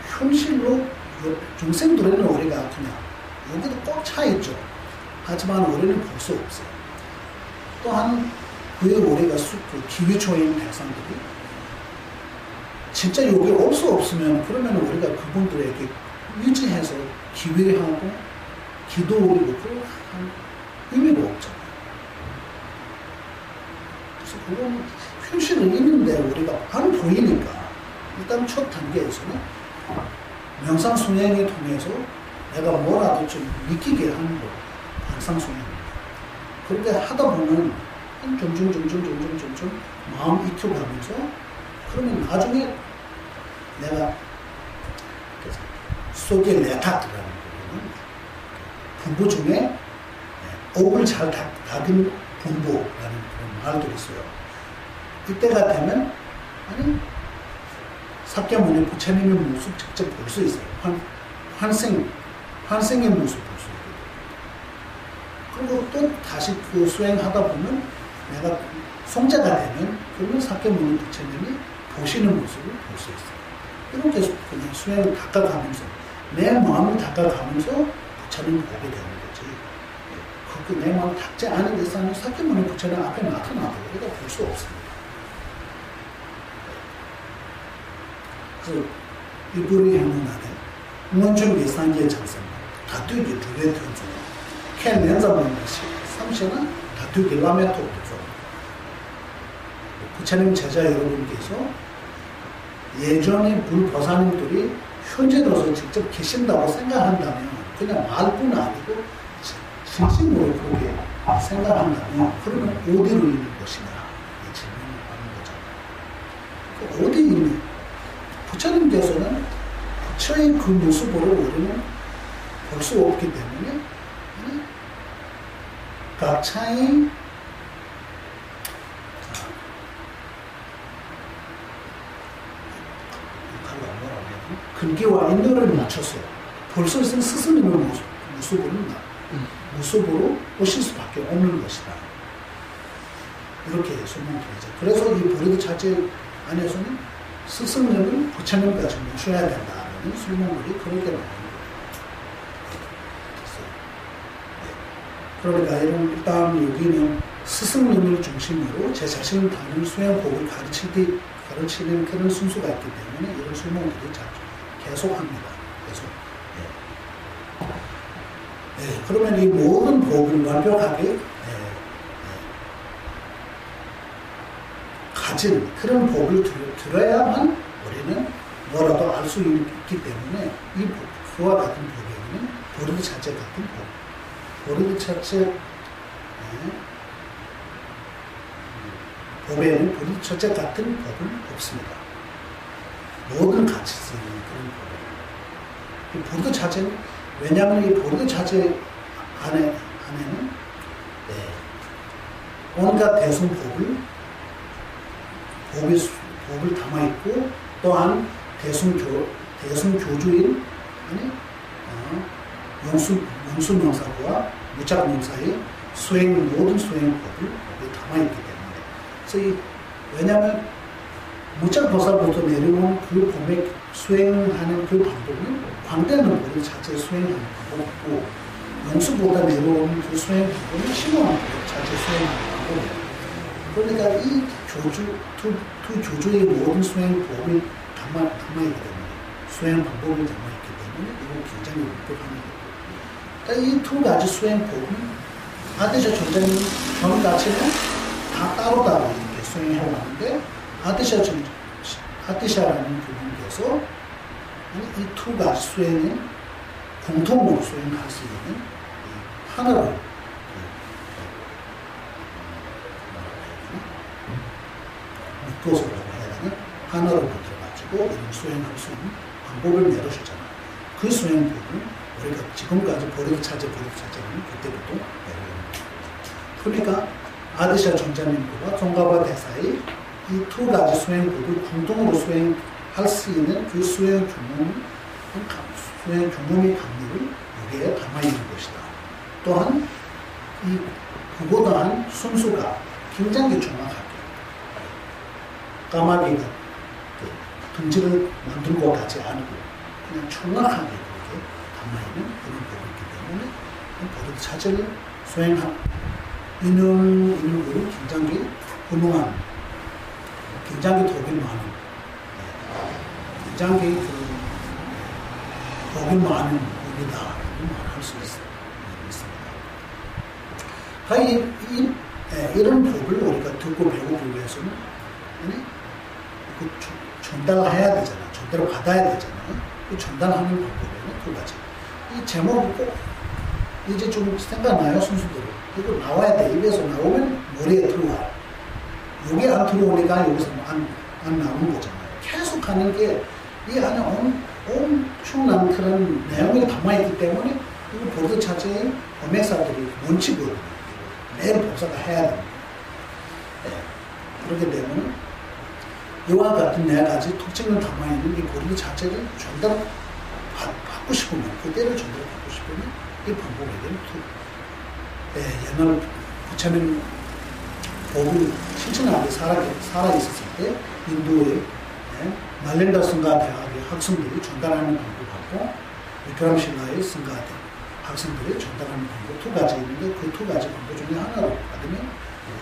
현실로 중생들에는 우리가 그냥 여기도 꼭 차 있죠. 하지만 우리는 볼 수 없어요. 또한 그에 우리가 그 기회초인 대상들이 진짜 여기 올 수 없으면 그러면 우리가 그분들에게 의지해서 기회하고 기도 올리고 그런 의미가 없잖아요. 그래서 그건 현실은 있는데 우리가 안 보이니까 일단 첫 단계에서는 명상 수행을 통해서 내가 뭐라도 좀 느끼게 하는 거 명상 수행입니다. 그렇게 하다 보면 점점 마음 익혀가면서 그러면 나중에 내가 속에 레타트라는 부분은 분부 중에 옥을 잘 닫은 분부라는 그런 말도 있어요. 이때가 되면 아니 사kyamuni 부처님의 모습 직접 볼 수 있어요. 환생의 모습 볼 수 있고 그리고 또 다시 그 수행하다 보면 내가 성자가 되면 그러면 사kyamuni 부처님이 보시는 모습을 볼 수 있어요. 이렇게 그냥 수행을 닦아가면서 내 마음을 닦아가면서 부처님을 보게 되는 거지. 그 내 마음을 닦지 않은 데서는 사kyamuni 부처님 앞에 나타나도 우리가 볼 수 없습니다. 그래서 일부러 행동 안에 원천 예상의 장선 다투기 두개 통해서 캔 연습하는 것이 삼시는 다투기 라면 토부터 부처님 제자 여러분께서 예전에 불보살님들이 현재로서 직접 계신다고 생각한다면 그냥 말뿐 아니고 진심으로 그렇게 생각한다면 그러면 어디로 있는 것이냐 이 질문을 하는 거죠. 어디 있는 부처님께서는 부처의 그 모습으로 우리는 볼 수 없기 때문에 각자의 근기와 인도를 맞춰서 볼 수 있는 스스님의 모습으로 오실 수밖에 없는 것이다. 이렇게 설명드리죠. 그래서 이 보리드 자체 안에서는 스승님은 부처님까지 모셔야 된다는 설명들이 그렇게 나오는 거예요. 그러니까 일단 여기는 스승님을 중심으로 제 자신을 다른 수행법을 가르치는 그런 순수가 있기 때문에 이런 설명들이 계속합니다. 계속. 그러면 이 모든 법을 완벽하게 가진 그런 법을 들어야만 우리는 뭐라도 알 수 있기 때문에 이 그와 같은 법에는 보리드 자체 같은 법, 보리드 자체 법에는 보리드 자체 같은 법은 없습니다. 모든 같이 쓰는 그런 법. 이 보리드 자체는 왜냐하면 이 보리드 자체 안에는 온갖 대승법을 담아 있고 또한 대승교주인 용수명사와 무작명사의 모든 수행법을 담아 있기 때문에 그래서 왜냐하면 무작보살부터 내려온 그 법의 수행하는 그 방법은 광대는 보리드 자체 수행하는 방법이고 용수보다 내려온 그 수행 방법은 심오한 자체 수행하는 방법이에요. 그러니까 이 두 조주의 모든 수행법이 담아있기 때문에 수행 방법이 담아있기 때문에 이거 굉장히 완벽한 거고 이 두 가지 수행법은 아디샤 존재는 전 자체는 다 따로따로 이렇게 수행해 왔는데 아디샤라는 분께서 이 두 가지 수행은 공통으로 수행할 수 있는 하나를 묶어서라고 해야 되나? 하나로 만들어가지고 이런 수행할 수 있는 방법을 내려주잖아요. 그 수행법은 우리가 지금까지 보리드 자체는 그때부터 내려옵니다. 그러니까 아디샤 존자님과 종가바 대사의 이 두 가지 수행법을 공동으로 수행할 수 있는 그 수행 경험의 강리를 여기에 담아있는 것이다. 또한 그보다한 순수가 굉장히 정확하게 까마귀가 둥지를 만든 것 같지 않고 그냥 정확하게 그렇게 담아있는 그런 법이기 때문에 보리드 자체를 수행하는 것은 굉장히 훌륭한 굉장히 독이 많은 굉장히 독이 많은 법이다 말할 수 있습니다. 이런 법을 우리가 듣고 배우기 위해서는 전달해야 되잖아. 전달을 받아야 되잖아. 이 전달하는 방법에는 두 가지. 이 제목이 꼭 이제 좀 생각나요, 순수대로. 이거 나와야 돼. 입에서 나오면 머리에 들어와요. 여기 안 들어오니까 여기서 안 나오는 거잖아요. 계속 하는 게 이 안에 엄청난 그런 내용이 담아있기 때문에 이거 보드 자체의 범행사들이 원칙으로 매일 법사가 해야 됩니다. 네. 그렇기 때문에 이와 같은 네 가지 특징을 담아있는 이 보드 자체를 전달받고 싶으면, 그때를 전달받고 싶으면 이 방법에는 옛날 부처님 법이 신천하게 살아있었을 때 인도의 날렌다 승가 대학의 학생들이 전달하는 방법하고 위크람실라의 승가 학생들이 전달하는 방법 두 가지 있는데 그 두 가지 방법 중에 하나로 받으면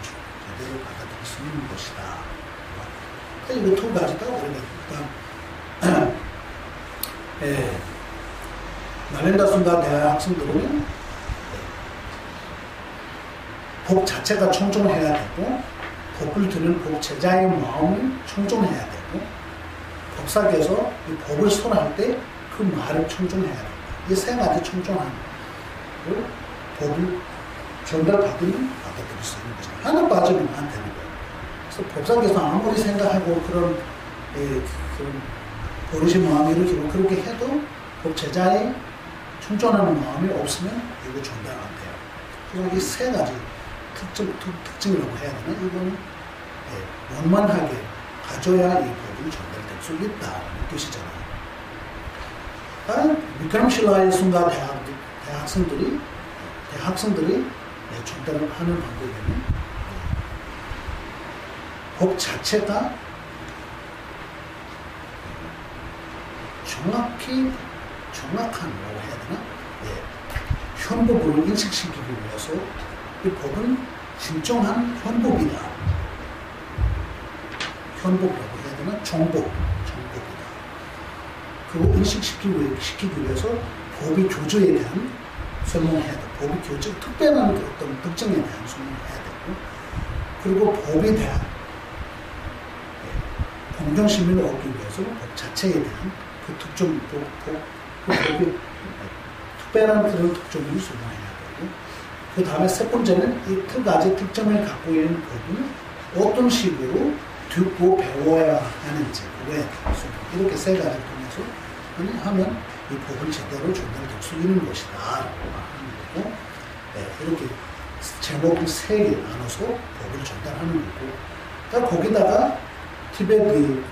제대로 받아들일 수 있는 것이다. 이 두 가지 다 우리가 일단 날렌다 승가 대학 학생들은 법 자체가 청종해야 되고 법을 듣는 법 제자의 마음을 청종해야 되고 법사께서 이 법을 선할 때 그 말을 청종해야 됩니다. 이 세 가지 청종하는 법을 전달받으면 받아들일 수 있는 거죠. 하나 빠지면 안 되는 거예요. 그래서 법사께서 아무리 생각하고 그런 버릇의 마음이 이렇게 그렇게 해도 법 제자의 청종하는 마음이 없으면 이거 전달 안 돼요. 그래서 이 세 가지 특징이라고 해야 되나? 이거는 원만하게 가져야 이 법이 전달될 수 있다는 뜻이잖아요. 위크람실라의 순가 대학생들이 전달을 하는 방법에는 법 자체가 정확한라고 해야 되나? 현법을 인식시키기 위해서 이 법은 진정한 현법이다. 현법이라고 해야 되나? 정법이다. 그거 인식시키기 위해서 법의 교조에 대한 설명해야 되고, 법의 교조, 특별한 어떤 특징에 대한 설명해야 되고, 그리고 법에 대한 공정심을 얻기 위해서 법 자체에 대한 그 특정, 그 법의 특별한 그런 특징을 설명해야 되고, 그 다음에 세 번째는 이 두 가지 특징을 갖고 있는 법은 어떤 식으로 듣고 배워야 하는지, 이렇게 세 가지를 통해서 하면 이 법을 제대로 전달될 수 있는 것이다 라고 하는 거고, 이렇게 제목을 세 개 나눠서 법을 전달하는 거고, 그러니까 거기다가 티베트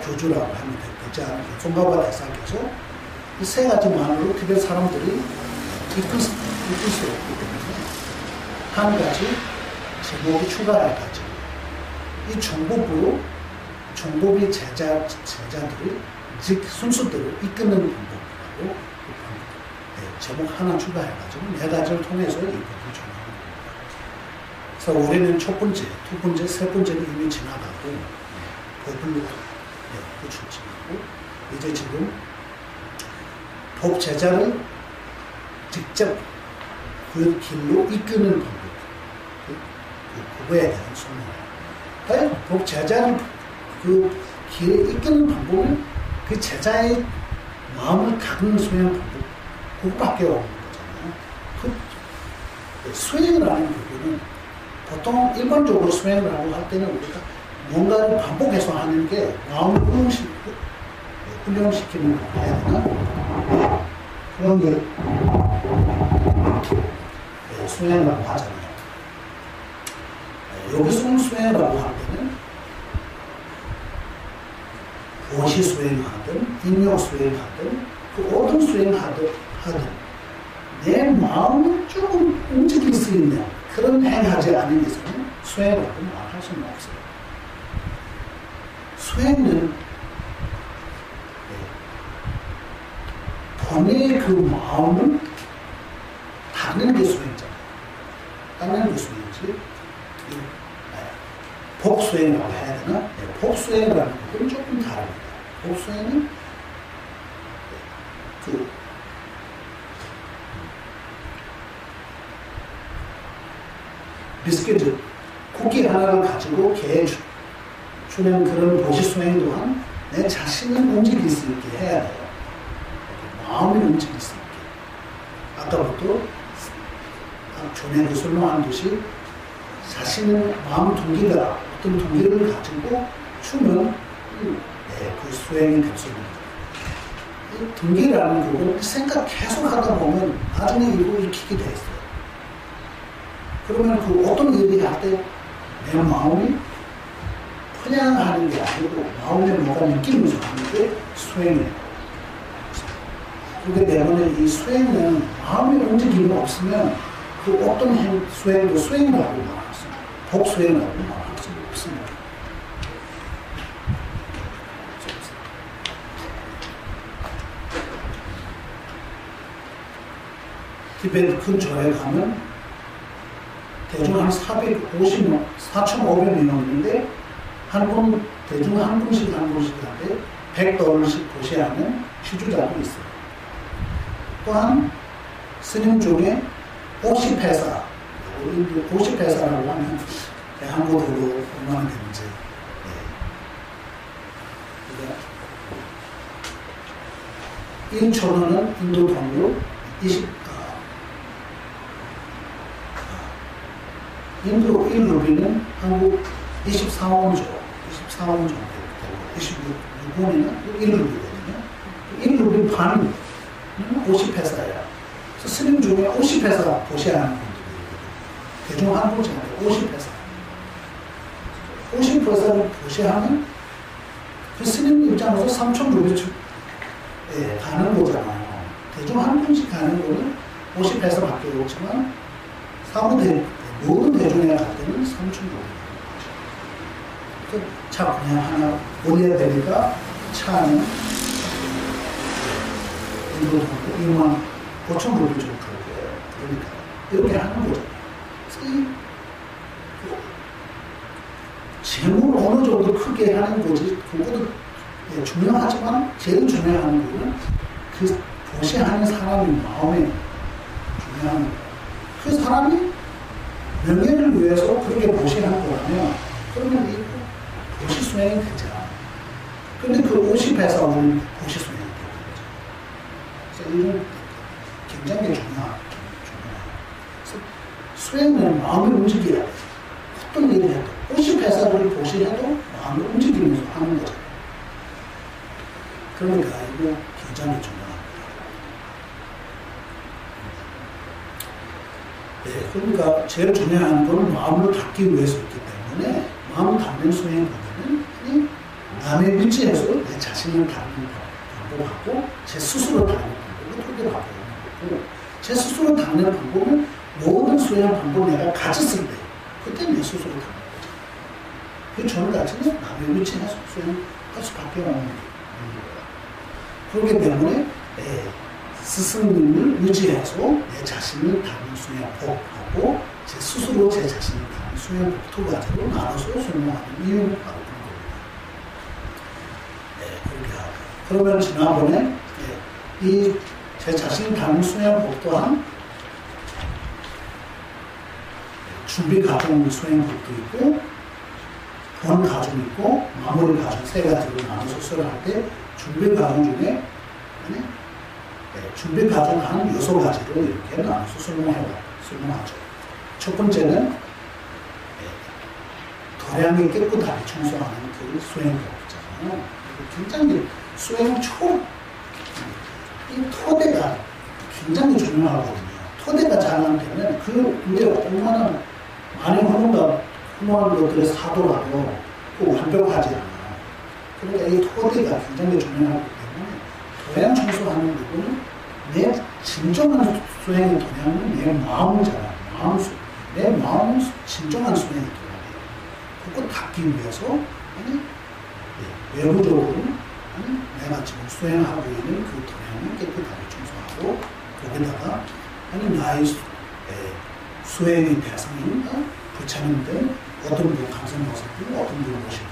교주라고 하면 되지 않을까. 송가바 대사께서 이 세 가지만으로 티베트 사람들이 이끌 수 없기 때문에 한 가지 제목이 추가할 가지. 이 정법의 제자들이 즉 순수대로 이끄는 방법이라고 제목 하나 추가해가지고 네 가지를 통해서 이 법을 전하는 겁니다. 그래서 올해는 첫 번째, 두 번째, 세 번째는 이미 지나가고 법을 끝을 지나고 이제 지금 법 제자를 직접 그 길로 이끄는 방법, 그거에 대한 설명이에요. 법 제자를 그 길에 이끄는 방법은 그 제자의 마음을 가꾸는 수행 방법, 그거밖에 없는 거잖아요. 그 수행을 하는 부분은 보통 일반적으로 수행을 하고 할 때는 우리가 뭔가를 반복해서 하는 게 마음을 훈련시키는 거 해야 되나? 그런 게 수행이라고 하잖아요. 여기서 수행이라고 할 때는 보시 수행하든 인욕 수행하든 그 어떤 수행하든 내 마음을 조금 움직일 수 있는 그런 행하지 않은 이상은 수행이라고 말할 수는 없어요. 수행은 본인의 그 마음을 닦는 게 수행이잖아요. 닦는 게 수행이지. 복수행이라고 해야 되나? 네, 복수행이라는 것은 조금 다릅니다. 복수행은 비스킷, 쿠키 하나를 가지고 개에 주는 그런 도시 수행 또한 내 자신을 움직일 수 있게 해야 돼요. 마음을 움직일 수 있게. 아까부터 전에 설명한 듯이 자신의 마음 동기가 어떤 동기를 가지고 추면 그 수행이 될 수 있습니다. 이 동기라는 것은 생각 계속 하다 보면 나중에 이거 익히게 돼 있어요. 그러면 그 어떤 일을 할 때 내 마음이 그냥 하는 게 아니고 마음에 뭐가 느끼면서 하는 게 수행이에요. 그렇기 때문에 이 수행은 마음의 움직임이 없으면 그 어떤 수행도 수행이라고 말할 수 없습니다. 복수행이라고 말할 수 없습니다. 티베트 근처에 가면 대중 한 4,500명 있는데 대중 한 분씩 한테 $100씩 보시하는 시주자도 있어요. 또한 스님 중에 50회사, 50회사라고 하면 한국으로 얼마나 되는지. 네. 1,000원은 인도 돈으로 인도 1루비는 한국 24원조, 24원 정도 되고, 26원이나 1루비거든요. 1루비 반은 50회사예요. 그래서 스님 중에 50회사 보셔야 하는 분들이 대중 한국인한테 50회사. 50회사를 보셔야 하면 그 스님 입장에서 3,000루비 가는 거잖아요. 대중 한 분씩 가는 거는 50회사밖에 없지만 모든 대중에 갈 때는 3,000루비. 차 그냥 하나 올려야 되니까 차는 인도 돈으로 25,000루비 정도 갈 거예요. 그러니까 이렇게 하는 거죠. 재물을 어느 정도 크게 하는 거지 그것도 중요하지만 제일 중요한 거는 그 보시하는 사람의 마음에 중요한 거예요. 그 사람이 명예를 위해서 그렇게 보시하는 거라면 그러면 이 보시 수행이 되죠. 근데 그 50회사 오는 보시 수행이 되는 거죠. 그래서 이건 굉장히 중요해요. 그래서 수행은 마음을 움직여야 돼요. 어떤 일을 해도 50회사를 보시해도 마음을 움직이면서 하는 거죠. 그러니까 이거 굉장히 중요합니다. 네, 그러니까 제일 중요한 건 마음을 닫기 위해서 있기 때문에 마음을 닫는 수행보다는 남의 위치에서 내 자신을 닫는 방법하고 제 스스로 닫는 방법을 그렇게 바꾸는 거고 제 스스로 닫는 방법은 모든 수행 방법을 내가 같이 쓸 때 그때 내 스스로 닫는 거죠. 그 전까지는 남의 위치에서 수행할 수밖에 없는 거예요. 그렇기 때문에 스승님을 의지해서 내 자신을 닫는 수행법하고 제 스스로 제 자신을 닫는 수행법 두 가지로 나눠서 설명하는 이유는 바로 그런 겁니다. 그렇게 하고 그러면 지난번에 이 제 자신을 닫는 수행법 또한 준비 과정 수행법도 있고 본 과정 있고 마무리 과정 세 가지로 나눠서 수행할 때 준비 과정 중에 준비 과정 한 6가지로 이렇게 나눠서 설명하죠. 첫 번째는 도량이 깨끗하게 청소하는 그 수행법 있잖아요. 굉장히 수행 이 토대가 굉장히 중요하거든요. 토대가 잘 안 되면 그 이제 얼마나 많이 훌륭한 것들을 사더라도 꼭 완벽하지 않아요. 그러니까 이 토대가 굉장히 중요하기 때문에 도량 청소하는 부분은 내 진정한 수행의 도량은 내 마음이잖아요. 내 마음은 진정한 수행의 도량이에요. 그걸 닦기 위해서 외부적으로는 내가 지금 수행하고 있는 그 도량을 깨끗하게 청소하고 거기다가 나의 수행의 대상인 부처님들 어떤 분 감성 모습들, 어떤 분을 모시든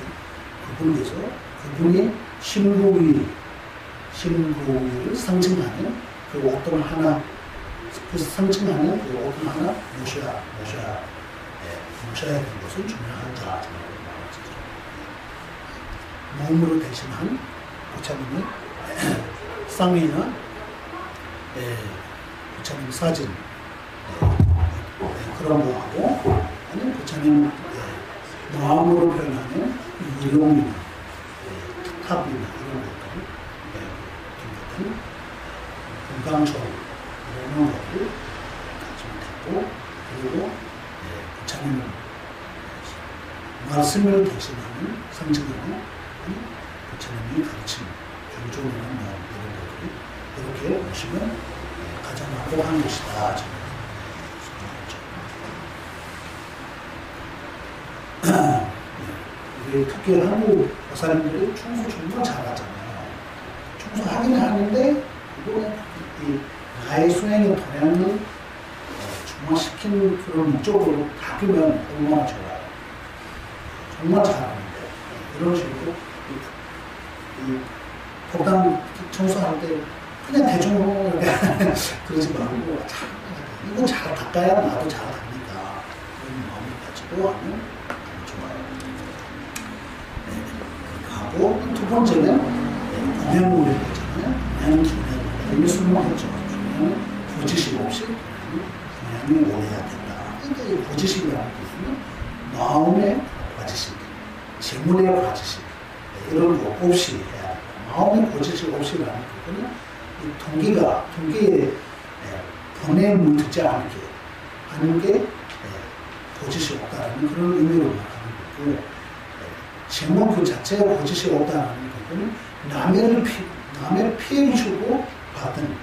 그분께서 그분이 신부위를 상징하는 그 어떤 하나, 그 상징하는 그 어떤 하나 모셔야 되는 것은 중요하다. 몸으로 대신한 부처님의 쌍이나 부처님 사진 그런 거하고 아니면 부처님 마음으로 표현하는 유령이나 탑이나 이런 것들 건강처럼 이런 것들 가지면 되고 그리고 부처님 말씀을 대신하는 상징으로 부처님이 가르친 경종이나 이런 것들이 이렇게 보시면 가장 확고한 것이다. 특히 한국 사람들이 청소 정말 잘하잖아요. 청소하긴 하는데 이 나의 수행의 도량을 중화시키는 그런 목적으로 바뀌면 얼마나 좋아요. 정말 잘하는데 이런 식으로 이 법당 청소할 때 그냥 대충 그러지 말고 이거 잘 닦아야 나도 잘 닦는다 그런 마음을 가지고 하면 좋아요. 하고 두 번째는 공양물이 있잖아요. 공양 중에 이미 설명했죠. 부지식 없이 공양이 오래야 된다. 그러니까 부지식이라는 것은 마음의 부지식, 재물의 부지식 이런 거 없이 해야 된다. 마음의 부지식 없이라는 거는 동기에 번뇌물 듣지 않게 하는 게 부지식 없다는 그런 의미로 말하는 거고. 재물 그 자체가 거짓이 없다는 것은 남을 피해주고 받은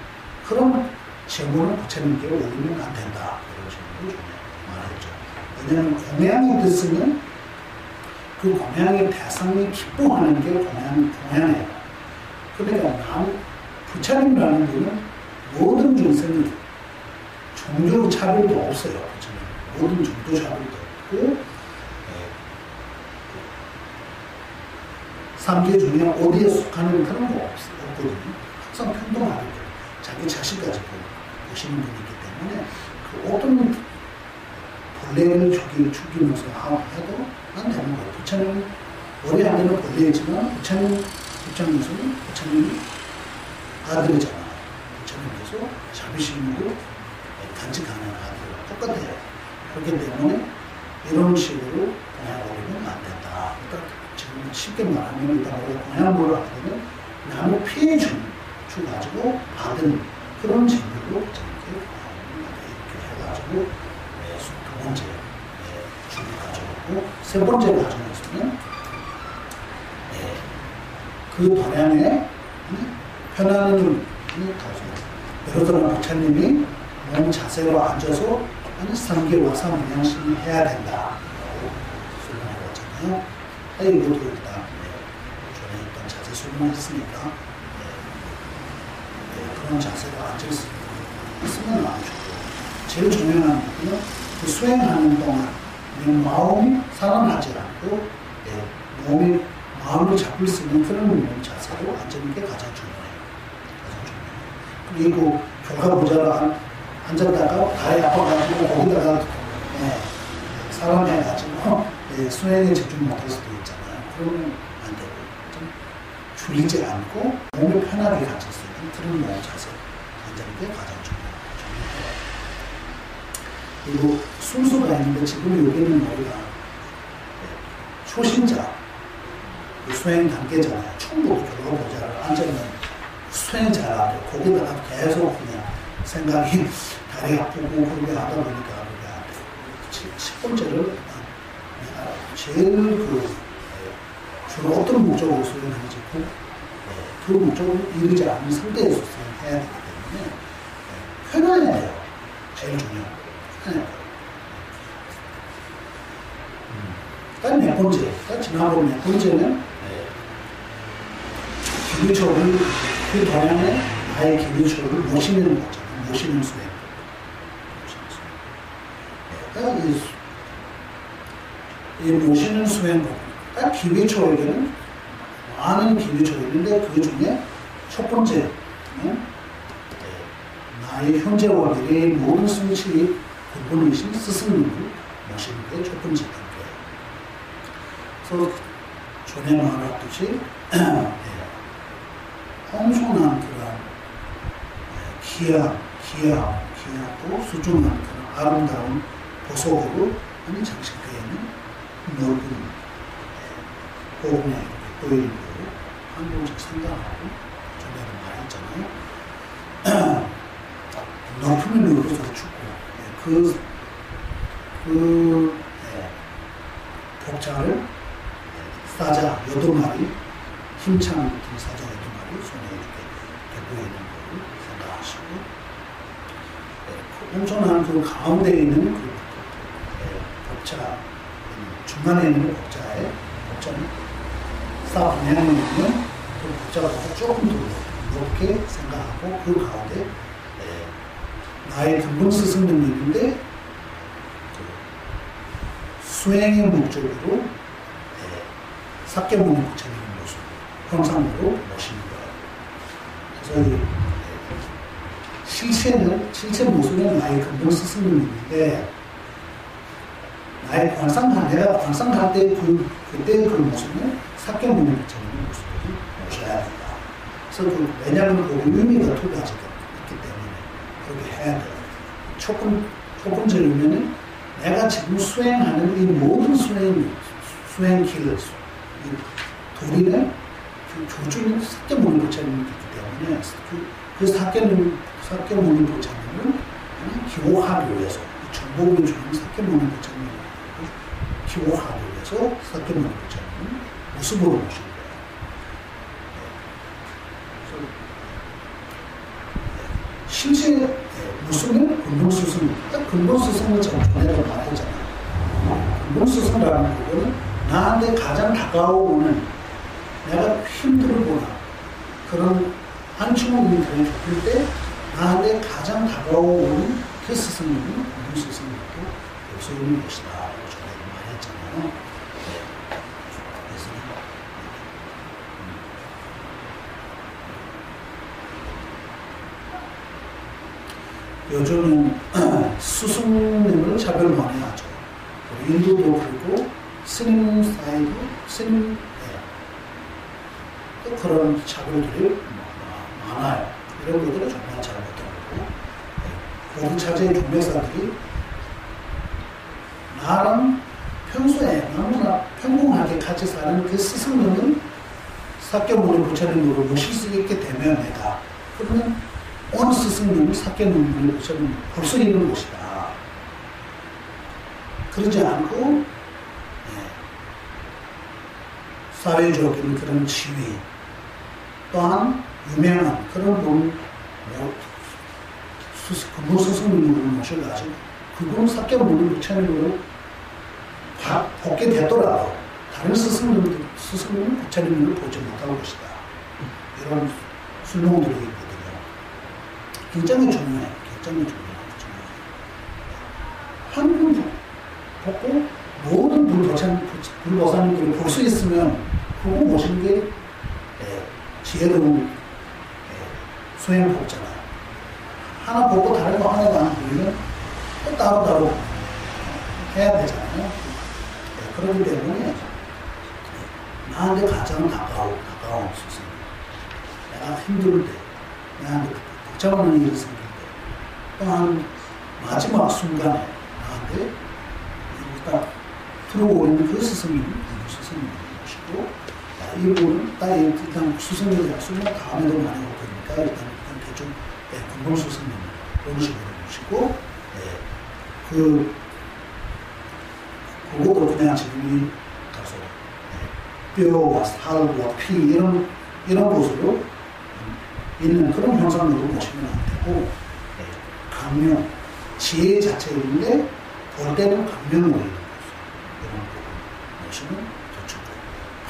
그런 재물은 부처님께 올리면 안 된다. 이런 식으로 말했죠. 왜냐하면 공양이 됐으면 그 공양의 대상이 기뻐하는 게 공양이에요. 그러니까 부처님이라는 분은 모든 중생이 종교 차별도 없어요. 부처님. 모든 종교 차별도 없고 삼계 중에 어디에 속하는 그런 거 없거든요. 항상 평등하게 자기 자식까지 보시는 분이기 때문에 그 어떤 벌레를 죽이면서 해도 안 되는 거예요. 부처님 머리 안 되는 벌레이지만 부처님 입장에서는 부처님이 아들이잖아요. 부처님께서 자비심으로 간직하는 아들과 똑같아요. 그렇기 때문에 이런 식으로 공양버리면 안 된다. 그러니까 지금 쉽게 말하면 일단 공양물을 하면 남을 피해 주가지고 받은 그런 재물로 이렇게 해가지고 두 번째 주를 가져오고 세 번째 과정에서는 그 도량에 편안한 예를 들어 부처님이 몸 자세로 앉아서 한 3개월 3분양씩 해야 된다. 설명해봤잖아요. 이것도 일단 전에 일단 자세 설명했으니까 그런 자세로 앉아있으면 아주 좋고 제일 중요한 것은 그 수행하는 동안 마음이 살아나지 않고 마음을 잡을 수 있는 그런 몸 자세로 앉는 게 가장 중요해요. 그리고 교가 모자라 앉았다가 다리 아파가지고 거기다가 사람해가지고 수행에 집중 못할 수도 있잖아요. 그러면 안 되고 좀 줄이지 않고 몸을 편하게 가질 수 있는 그런 몸 자세 앉는 게 가장 중요해요. 그리고 순서가 있는데 지금 여기는 우리가 초심자 수행 단계잖아요. 충분히 교가 모자라 앉으면 수행 잘하고 거기다가 계속 그냥 생각이 다리 아프고 그렇게 하다 보니까 그게 안 돼요. 10번째를 제일 주로 어떤 목적으로 수행하는지 그 목적으로 이르지 않는 상태에서 수행해야 되기 때문에 편안해야 돼요. 제일 중요한 거. 편안해야 돼요. 일단 네 번째, 일단 지난번 네 번째는 기류초를 그 동안에 나의 기류초를 모시는 거잖아요. 모시는 수행. 이 모시는 수행법, 딱 기회초에게는 많은 기회초가 있는데 그 중에 첫 번째는 나의 현재와 미래의 모든 성취의 근본이신 스승님을 모시는 게 첫 번째 단계예요. 그래서 전에 말했듯이 엄청난 그런 기하고 수중한 그런 아름다운 보석으로 많이 장식되어 있는 넓은 호흡에 보이는 거로 한 번씩 생각하고 전에도 말했잖아요. 높으면 넓을수록 춥고 복자를 사자 8마리 힘찬 사자 8마리 손에 이렇게 대고 있는 거를 생각하시고 엄청난 그 가운데 있는 그 복자 중간에 있는 복자는 방향에 있는 그 복자보다 조금 더 높게 생각하고 그 가운데 나의 근본 스승님이 있는데 수행의 목적으로 삭개문의 부처님의 모습, 형상으로 모시는 거예요. 그래서 실체 모습은 나의 근본 스승님이 있는데 나의 내가 관상할 때 그때 그 모습은 삭개문의 부처님의 모습으로 모셔야 된다. 그래서 왜냐하면 그 의미가 두 가지가 있기 때문에 그렇게 해야 돼요. 첫 번째 의미는 내가 지금 수행하는 이 모든 수행 길을 도리는 교주는 삭개문의 부처님이 있기 때문에 그 삭개문의 부처님을 기호하기 위해서 정복을 주는 삭개문의 부처님을 기호하기 위해서 삭개문의 부처님을 모습으로 모신 거예요. 실제 무슨은 근본 스승, 딱 근본 스승을 전에도 말했잖아요. 근본 스승이라는 부분은 나한테 가장 다가오는 내가 힘들거나 그런 한충을 겪을 때 나한테 가장 다가오는 그 스승님은 근본 스승님도 역시 있는 것이다. 라고 전에도 말했잖아요. 요즘은 스승님을 차별 많이 하죠. 인도도 그렇고 스님 사이도 또 그런 차별들이 많아요. 이런 것들을 정말 잘 못하고 모든 차제의 종교사들이 나랑 평소에 너무나 평범하게 같이 사는 그 스승님을 삭개문의 부처님으로 모실 수 있게 되면 내가 그러면 어느 스승님을 삭개문의 부처님을 볼 수 있는 것이다. 그러지 않고 사회적인 그런 지위 또한 유명한 그런 분 근본 스승님을 모셔가지고 그분 삭개문의 부처님으로 보게 되더라도 다른 스승님은 부처님을 보지 못할 것이다. 이런 순종들이 있거든요. 굉장히 중요해요. 한 분 보고 모든 불보살님들을 볼 수 있으면 그거 모시는 게 지혜로운 수행법잖아요. 하나 보고 다른 거 하나도 안 보이면 또 따로따로 해야 되잖아요. 그렇기 때문에 나한테 가장 가까운 스승. 내가 힘들 때, 내한테 복잡한 일이 생길 때, 또한 마지막 순간에 나한테 딱 들어오는 그 스승님 모시고, 이분은 딱 일단 스승님 약속은 다음에도 많이 올 거니까 일단 대충 근본 스승님 이런 식으로 모시고, 그것도 그냥 지금 가서 뼈와 살과 피 이런 곳으로 있는 그런 형상으로 모시면 안 되고, 강명, 지혜 자체인데 볼 때는 강명으로 있는 거죠. 이런 거 모시면 더 좋고,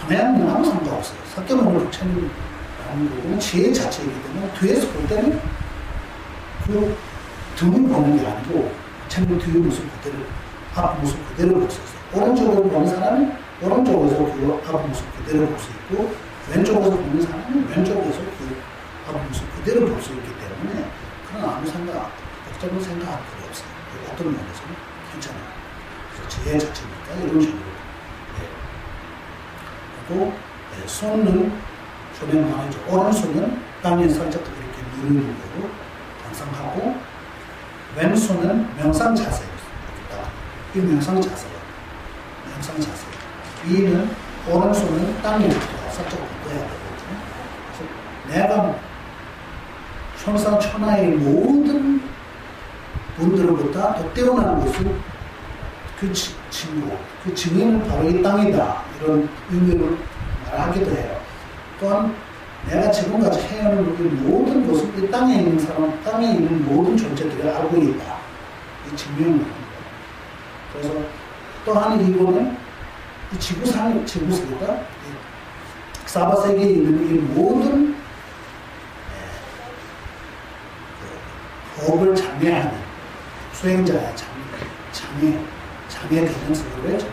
방향은 아무 상관없어요. 삭개문의 부처님이라는 부분은 지혜 자체이기 때문에 뒤에서 볼 때는 그 등을 보는 게 아니고 부처님 뒤의 모습 그대로, 앞 모습 그대로 볼 수 있어요. 오른쪽으로 보는 사람은 오른쪽에서 그 아픈 모습 그대로 볼 수 있고, 왼쪽에서 보는 사람은 왼쪽에서 그 아픈 모습 그대로 볼 수 있기 때문에, 그런 아무 복잡한 생각할 필요 없어요. 어떤 면에서는 괜찮아요. 그래서 지혜 자체니까 이런 식으로. 그리고 손은 조명 많이죠. 오른손은 땅에 살짝 이렇게 누르는 거로 관상하고, 왼손은 명상 자세입니다. 이 명상 자세예요. 명상 자세. 이는 오른손은 땅에 살짝 걷어야 되거든요. 그래서 내가 천사천하의 모든 분들보다 더 뛰어난 것은 그 친구, 그 증인은 바로 이 땅이다. 이런 의미를 말하기도 해요. 또한 내가 지금까지 해오는 모든 것은 이 땅에 있는 사람, 땅에 있는 모든 존재들이 알고 있다. 이 증명을 합니다. 그래서 또한 이거는 이 지구세계가 사바세계에 있는 이 모든 법을 장애하는 수행자의 장애 개념성으로 그래서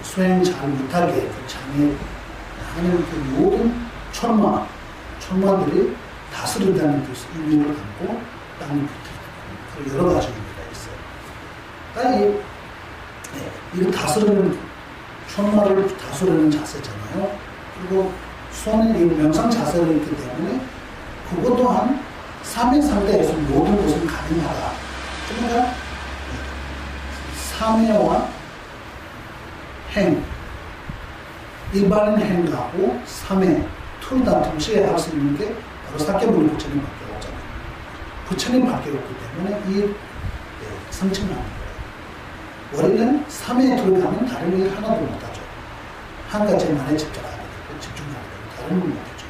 수행 잘 못하게 그 장애하는 그 모든 천마들이 다스린다는 뜻, 의미를 담고 땅을 붙이는 여러 가지 의미가 있어요. 땅이 이거 다스리는 천마를 다스리는 자세잖아요. 그리고 손에 이 명상 자세가 있기 때문에 그것 또한 삼의 상태에서 모든 것은 가능하다. 그러니까 삼회와 행, 일반인 행하고 삼회 둘 다 동시에 할 수 있는 게 바로 사케부리 부처님밖에 없잖아요. 부처님밖에 없기 때문에 이 상징하는 거예요. 원래는 삼회에 들어가면 다른 일 하나도 못하죠. 한 가지만에 집중하게 되고 집중하게 되고 다른 건 못하죠.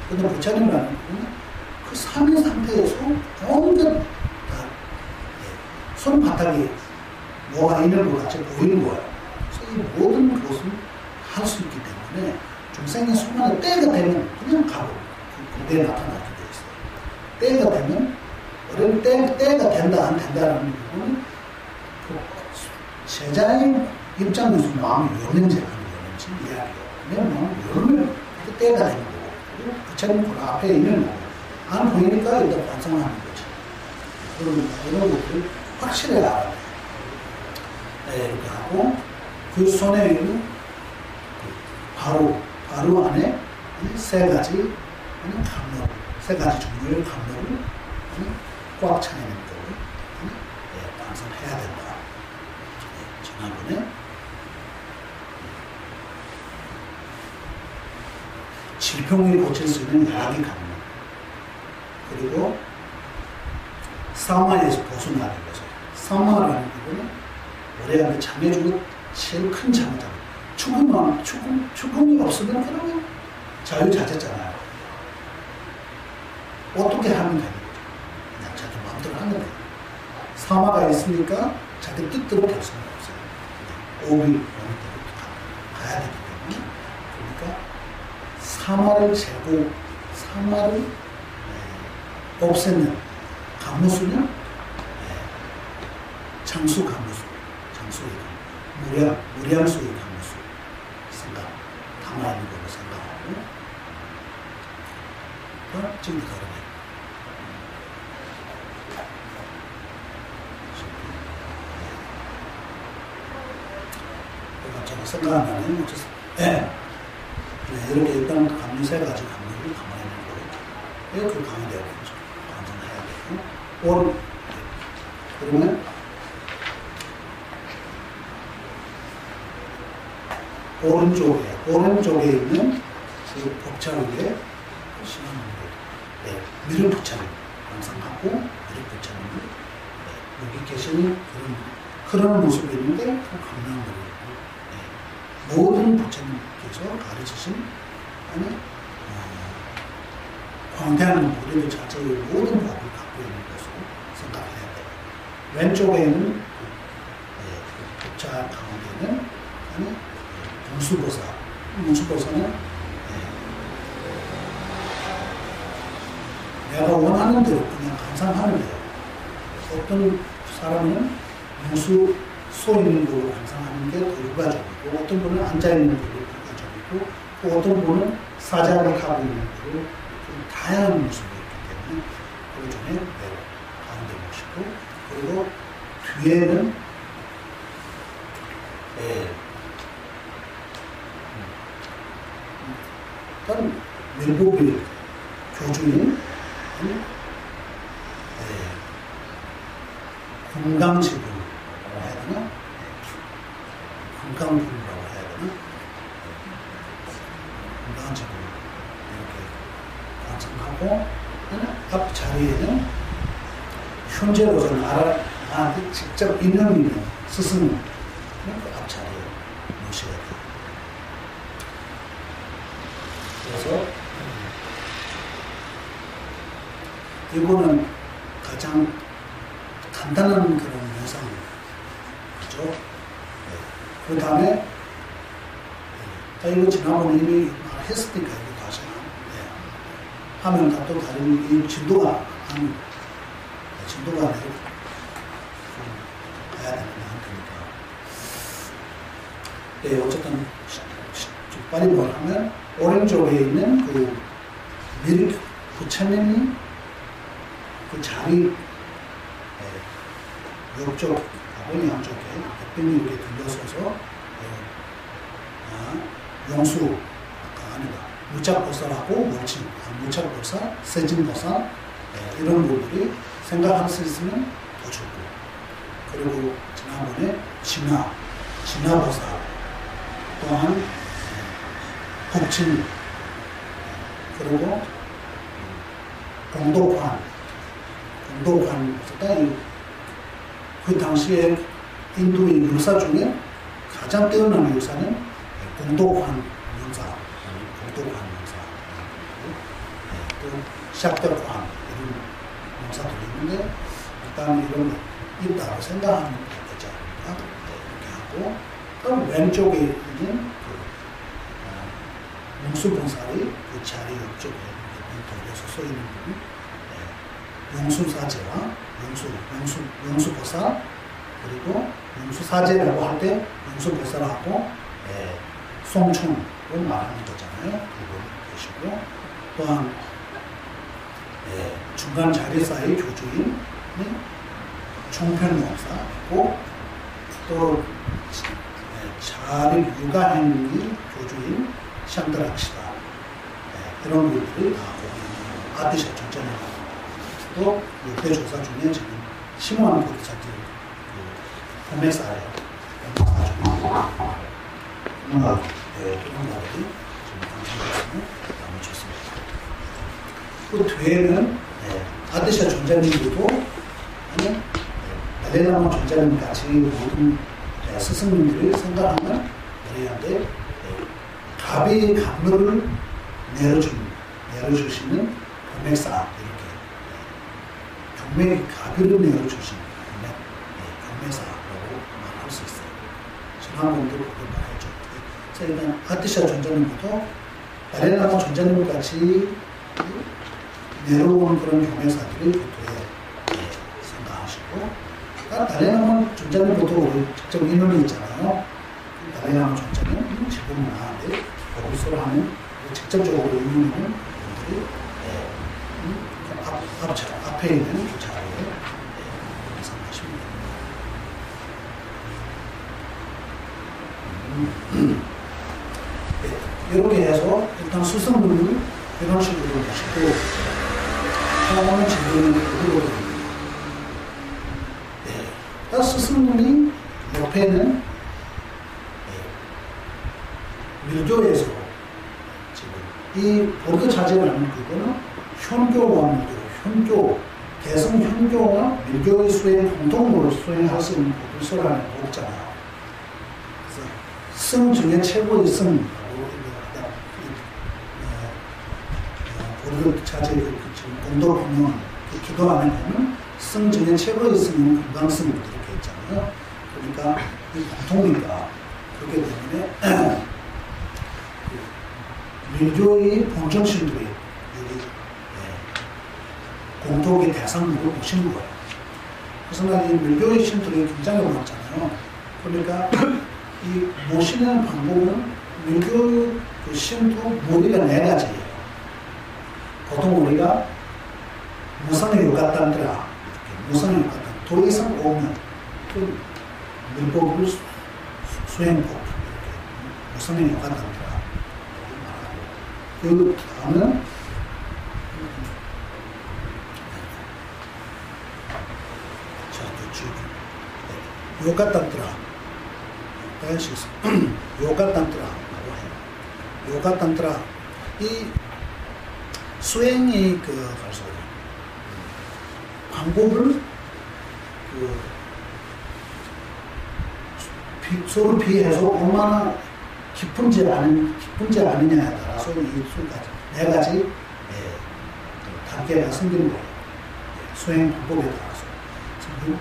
그런데 부처님이라는 거는 그 삼의 상태에서 온갖 손바닥에 뭐가 있는 것 같이 보이는 거예요. 그래서 이 모든 것을 할 수 있기 때문에 중생의 순간에 때가 되면 그냥 가고 그게 나타나게 돼 있어요. 때가 되면 어릴 때가 된다 안 된다라는 부분은 그 제자의 입장에서 마음이 열는지 안 열는지 이야기해요. 내 마음이 열면 그 때가 되는 거고, 그리고 부처님 그 앞에 있는 거고 안 보이니까 일단 반성하는 거죠. 이런 것들을 확실히 알아야 돼요. 이렇게 하고, 그 손에 있는 바로 안에 세 가지 감로, 세 가지 종류의 감로를 꽉 차는 거를 반성해야 된다. 지난번에 질병을 고칠 수 있는 약이 감로, 그리고 사마에서 벗어나는 거죠. 사마라는 부분은 우리한테 잠해 주고 제일 큰 잠이다. 죽음이 없으면 그러면 자유자재잖아요. 어떻게 하면 되는 거죠? 그냥 자기 마음대로 하는 거예요. 사마가 있으니까 자기 뜻대로 될 수는 없어요. 오비 원대로 가야 되기 때문에. 그러니까 사마를 재고 사마를 없애는 감무수는 장수 감무수, 장수의 감무수, 무량수의 감무수 생각, 담아있는 걸로 생각하고, 지금 다르네. 제가 생각 안 하면 어쩌세요? 이렇게 일단 감무 세 가지 감무를 담아있는 거예요. 그 강의되어 있죠. 반성해야 되고, 그러면 오른쪽에 있는 그 복창한 게 미륵 부처님 완성하고, 미륵 부처님을 여기 계시는 그런 모습이 있는데 그 강남으로 모든 부처님께서 가르치신 광대한 우리들 자체의 모든 법을 갖고 있는 것으로 생각해야 돼요. 왼쪽에는 복자 가운데는 문수보사는 내가 원하는 대로 그냥 감상하는 거예요. 어떤 사람은 무수 서 있는 걸로 감상하는 게 더 일반적이고 어떤 분은 앉아 있는 걸로 일반적이고 또 어떤 분은 사자를 하고 있는 걸로 다양한 모습이 있기 때문에 그 중에 매우 가운데 모시고 그리고 뒤에는 일단 밀보비 교주인 금강지분이라고 해야 되나? 금강분이라고 해야 되나? 금강지분 이렇게 관상하고 앞 자리에는 현재로서는 나한테 직접 인연 있는 스승을 그 앞 자리에 모셔야 돼요. 그래서 이거는 가장 간단한 그런 영상이죠. 그 다음에 이거 지난번에 이미 말했으니까 이거 다시 하면 다 또 다른 이 진도가 내려 가야 되는 한테니까. 어쨌든 빨리 말하면 오른쪽에 있는 그 밀 부처님이 그 자리 옆쪽 양쪽에 백빈이 이렇게 들려서서 영수 아니다 무착보살하고 물침 무착보살, 세진보살 이런 분들이 생각할 수 있으면 더 좋고 그리고 지난번에 진화보살 또한 북침 그리고 공도관 그 당시에 인도의 유사 중에 가장 뛰어난 유사는 공도관 유사, 또 샥덕관 이런 유사들이 있는데 일단 이런 게 있다고 생각하면 되지 않을까 이렇게 하고 그럼 왼쪽에 있는 용수봉살이 그 자리 옆쪽에 돌려서 서 있는 부분 용수사제와 용수보살 그리고 용수사제라고 할 때 용수보살하고 송충을 말하는 거잖아요. 그분 계시고 또한 중간 자리 사이 교주인 총편목사고 또 자리 육아행위 교주인 샹드락시다 이런 분들이 다 거기 아디샤 전전에 또 역대 조사 중에 지금 심오한 보리차트 포메사에 그런 말들이 지금 당신들이 남아줬습니다. 그 뒤에는 아디샤 전자님들도 아니 달레나마 전자님 같이 모든 스승님들이 생각하면 우리한테 갑의 감로를 내려주시는 포메사 경매의 가비를 내어주신 경매사라고 말할 수 있어요. 지난번도 그걸 말했죠. 그래서 일단 아티샤 전자님부터 달레나마 전자님 같이 내려온 그런 경매사들이 보통에 생각하시고 달레나마 전자님부터 직접 인연이 있잖아요. 달레나마 전자님 지금은 나한테 거기서로 하면 직접적으로 인연이 있는 분들이 앞에 있는 그 자리에 생각하시면 됩니다. 이렇게 해서 일단 수성분을 이런 식으로 보시고 하나는 질문을 이루어도 됩니다. 스승님이 옆에는 밀교에서 지금 이 보르드 자제라는 그거는 현교와 밀교, 개성 현교와 밀교의 수행 공동으로 수행할 수 있는 보르소라는 거 있잖아요. 그래서 승 중에 최고의 승 보르드 자제 지금 공동 공연 기도하면 보면 승 중에 최고의 승은 금강승 이렇게 있잖아요. 그러니까 이 공통이니까 그렇기 때문에 밀교의 본정신들이 여기 공통의 대상으로 보시는 거예요. 그래서 이 밀교의 신들이 굉장히 많잖아요. 그러니까 이 모시는 방법은 밀교 그 신도 머리가 4가지예요. 보통 우리가 무상의 요가단들아 이렇게 무상의 요가단 더 이상 오면 그 밀법을 수행법 이렇게 무상의 요가단들아 그 다음은 요가단들아 다시 요가단들아라고 해요. 요가단들아 이 수행이 그 방법을 서로 비해서 얼마나 깊은지 아니냐에 따라서 이 네 가지 단계가 생기는 거예요. 수행 방법에 따라서.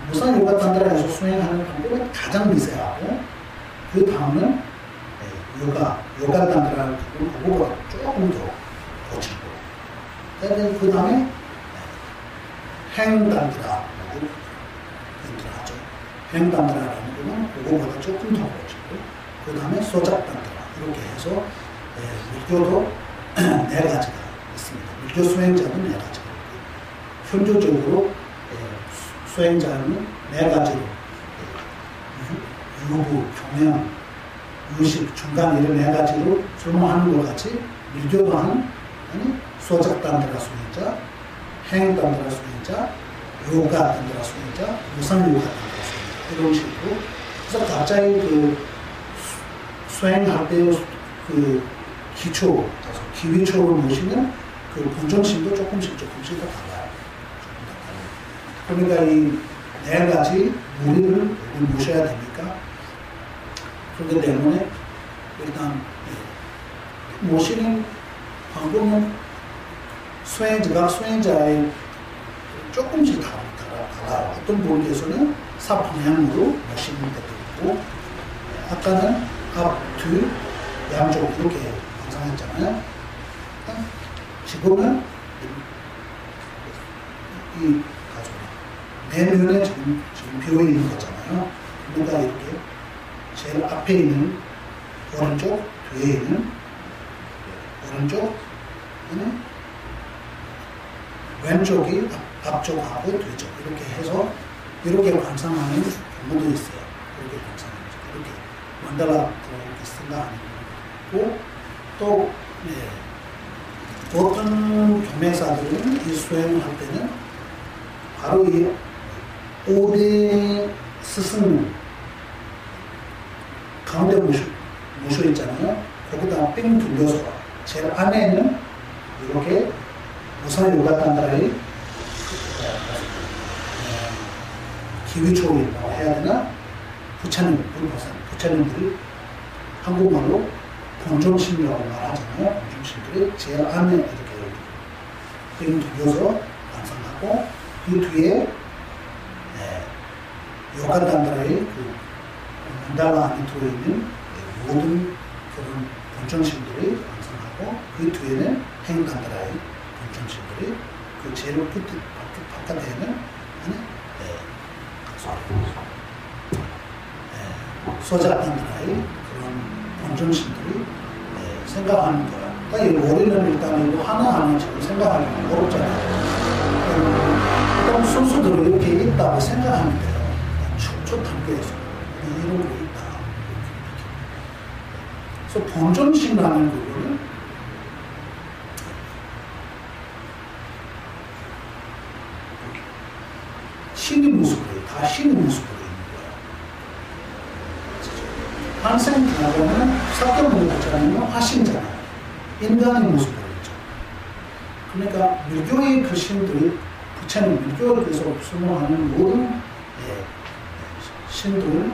무상 요가단들에서 수행하는 방법은 가장 미세하고 그 다음은 요가단들하고 그거보다 조금 더 고치고 그 다음에 행단들하고 하죠. 행단들하라는 거는 그거보다 조금 더 고치고 그 다음에 소작단들하 이렇게 해서 밀교도 4가지가 있습니다. 밀교 수행자는 4가지가 있고 현조적으로 수행자는 4가지로 유부, 경영, 유식, 중간 이런 4가지로 설명하는 것 같이 밀교도 하는 소작단들하 수행자, 행단들하 수행자, 요가단들하 수행자, 무상요가단들하 수행자 이런 식으로 그래서 각자의 그 수행할 때의 그 기초, 기위초를 모시는 그 본전심도 조금씩 다 달라요. 그러니까 이 4가지 무리를 모셔야 되니까 그렇기 때문에 일단 모시는 방법은 수행자의 조금씩 달라요. 어떤 분께서는 사방향으로 모시는 데도 있고 아까는 앞, 뒤, 양쪽 이렇게 방상했잖아요. 지금은 이 내면에 지금 비어 있는 거잖아요. 그러니까 이렇게 제일 앞에 있는 오른쪽, 뒤에 있는 오른쪽, 왼쪽이 앞쪽하고 뒤쪽 이렇게 해서 이렇게 관상하는 경우도 있어요. 이렇게 관상하는 이렇게 만달라 이렇게 생각하는 거고 또 어떤 교매사들은 이 수행을 할 때는 바로 이 5대 스승 가운데 모셔 있잖아요. 거기다 뺑 돌려서 제일 안에는 이렇게 무상 요가단들의 기위초이라고 해야 되나? 부처님들이 한국말로 본존심이라고 말하잖아요. 본존심들이 제일 안에 이렇게 뺑 돌려서 완성하고 그 뒤에 요가단들의 그 만달라 안에 들어있는 모든 그런 본존심들이 완성하고 그 뒤에는 행단들의 본존심들이 그 제일 바깥에는 소작단들의 그런 본존심들이 생각하는 거야. 그러니까 우리는 일단 이거 하나하나 지금 생각하는 게 어렵잖아요. 일단 순수대로 이렇게 있다고 생각하면 돼요. 초 단계에서 이런 게 있다. 그래서 본존심이라는 부분은 신의 모습으로 다 신의 모습으로 있는 거예요. 환생자는 사견모자는 화신잖아요. 인간의 모습으로 있죠. 그러니까 밀교의 그 신들이 부처님 밀교를 계속 설명하는 모든 신들은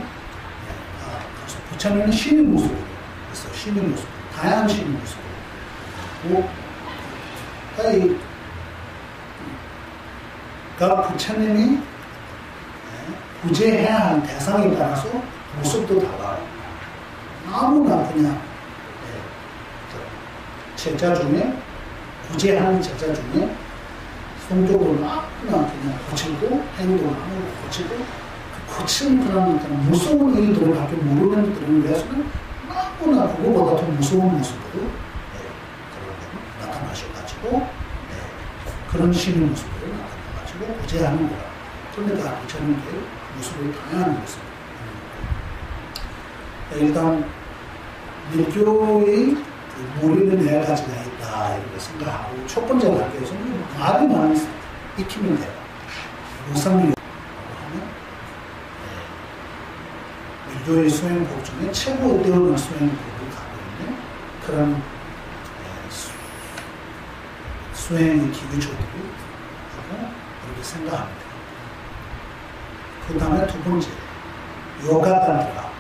부처님은 신의 모습으로 있어요. 신의 모습, 다양한 신의 모습으로. 그러니까 부처님이 구제해야 하는 대상에 따라서 모습도 달라요. 아무나 그냥 제자 중에 구제하는 제자 중에 성적으로 너무나 그냥 고치고 행동을 하고 고치고 고치는 그런 무서운 일들을 밖에 모르는 그런 위해서는 너무나 그거보다 더 무서운 모습으로 나타나셔가지고 그런 신의 모습으로 나타나가지고 고제하는 거야. 그러니까 저는 그 모습을 당연한 모습. 일단 밀교의 그 무리는 네 가지가 있다 이렇게 생각하고 첫 번째 단계에서는 말이만 익히면 돼요. 무상mil교라고 하면 밀교의 수행법 중에 최고 뛰어난 수행법을 갖고 있는 그런 수행의 기초들이 하고 이렇게 생각합니다. 그 다음에 두 번째 요가단tra.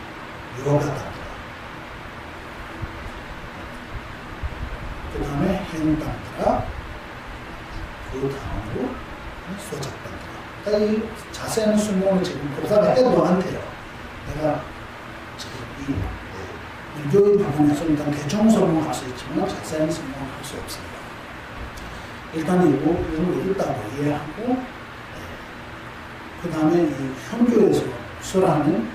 그 다음에 행단tra. 그 다음으로 소작단tra. 이 자세한 설명을 지금 보다가 해도 안 돼요. 내가 지금 이 밀교의 부분에서 일단 대충 설명할 수 있지만 자세한 설명을 할 수 없습니다. 일단 이런 거 읽다고 이해하고 그 다음에 이 현교에서 설하는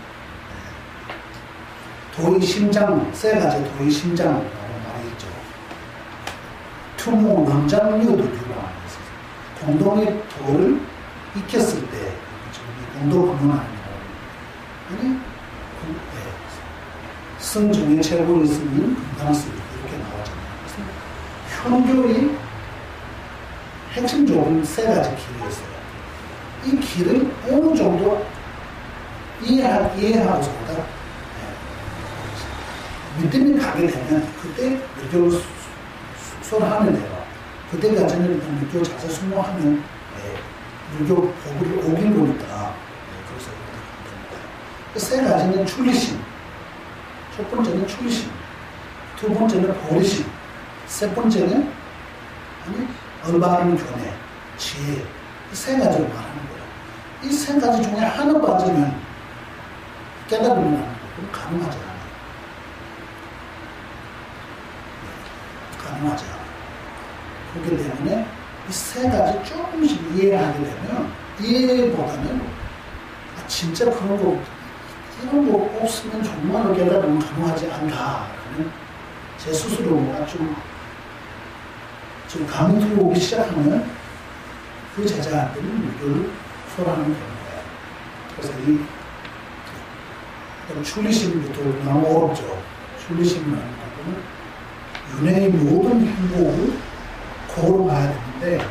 도의 심장, 세 가지 도의 심장이라고 말했죠. 투모 남장류도 유라고 했어요. 공동의 도를 익혔을 때, 공도 근원하는 거. 아니, 성중의 최고의 스님, 금강스 이렇게 나오잖아요. 그래서 현교의 핵심적인 세 가지 길이 있어요. 이 길을 어느 정도 이해하고서보다 믿음이 가게 되면 그때 밀교를 수행하면 돼요. 그때까지는 일단 밀교 자세 수행하면 밀교 법을 오긴 거니까 그래서 그 세 가지는 출리심. 첫 번째는 출리심. 두 번째는 보리심. 세 번째는 올바른 견해, 지혜. 이 세 가지를 말하는 거예요. 이 세 가지 중에 하나 빠지면 깨달음이 나는 거고 가능하지 않아요. 가능하지 않아요. 그렇기 때문에 이 세 가지 조금씩 이해하게 되면 이해보다는 진짜 그런 거 이런 거 없으면 정말로 깨달음은 가능하지 않다라는 제 스스로가 좀 감이 들어오기 시작하면 그 제자들은 밀교를 소화하는 경우예요. 그래서 이 출리심부터 너무 어렵죠. 출리심이라는 부분은 윤회의 모든 행복을 거울로 봐야 되는데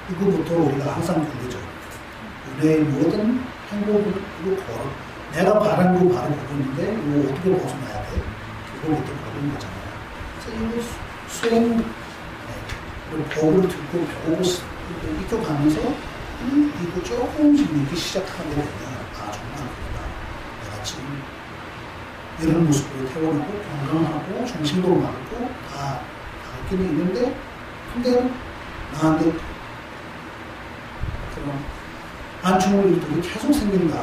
이거부터 우리가 항상 걸리죠. 윤회의 모든 행복을 거울. 내가 바란 거 바로 그건데 이거 어떻게 벗어나야 돼? 그거부터 걸린 거잖아요. 그래서 이거 수행 법을 듣고 배우고 익혀가면서 이거 조금씩 믿기 시작하게 되면 정말 그렇다. 내가 지금 이런 모습으로 태어나고 건강하고 정신도 많고 다 있기는 있는데 근데 나한테 그런 안충을 일들이 계속 생긴다.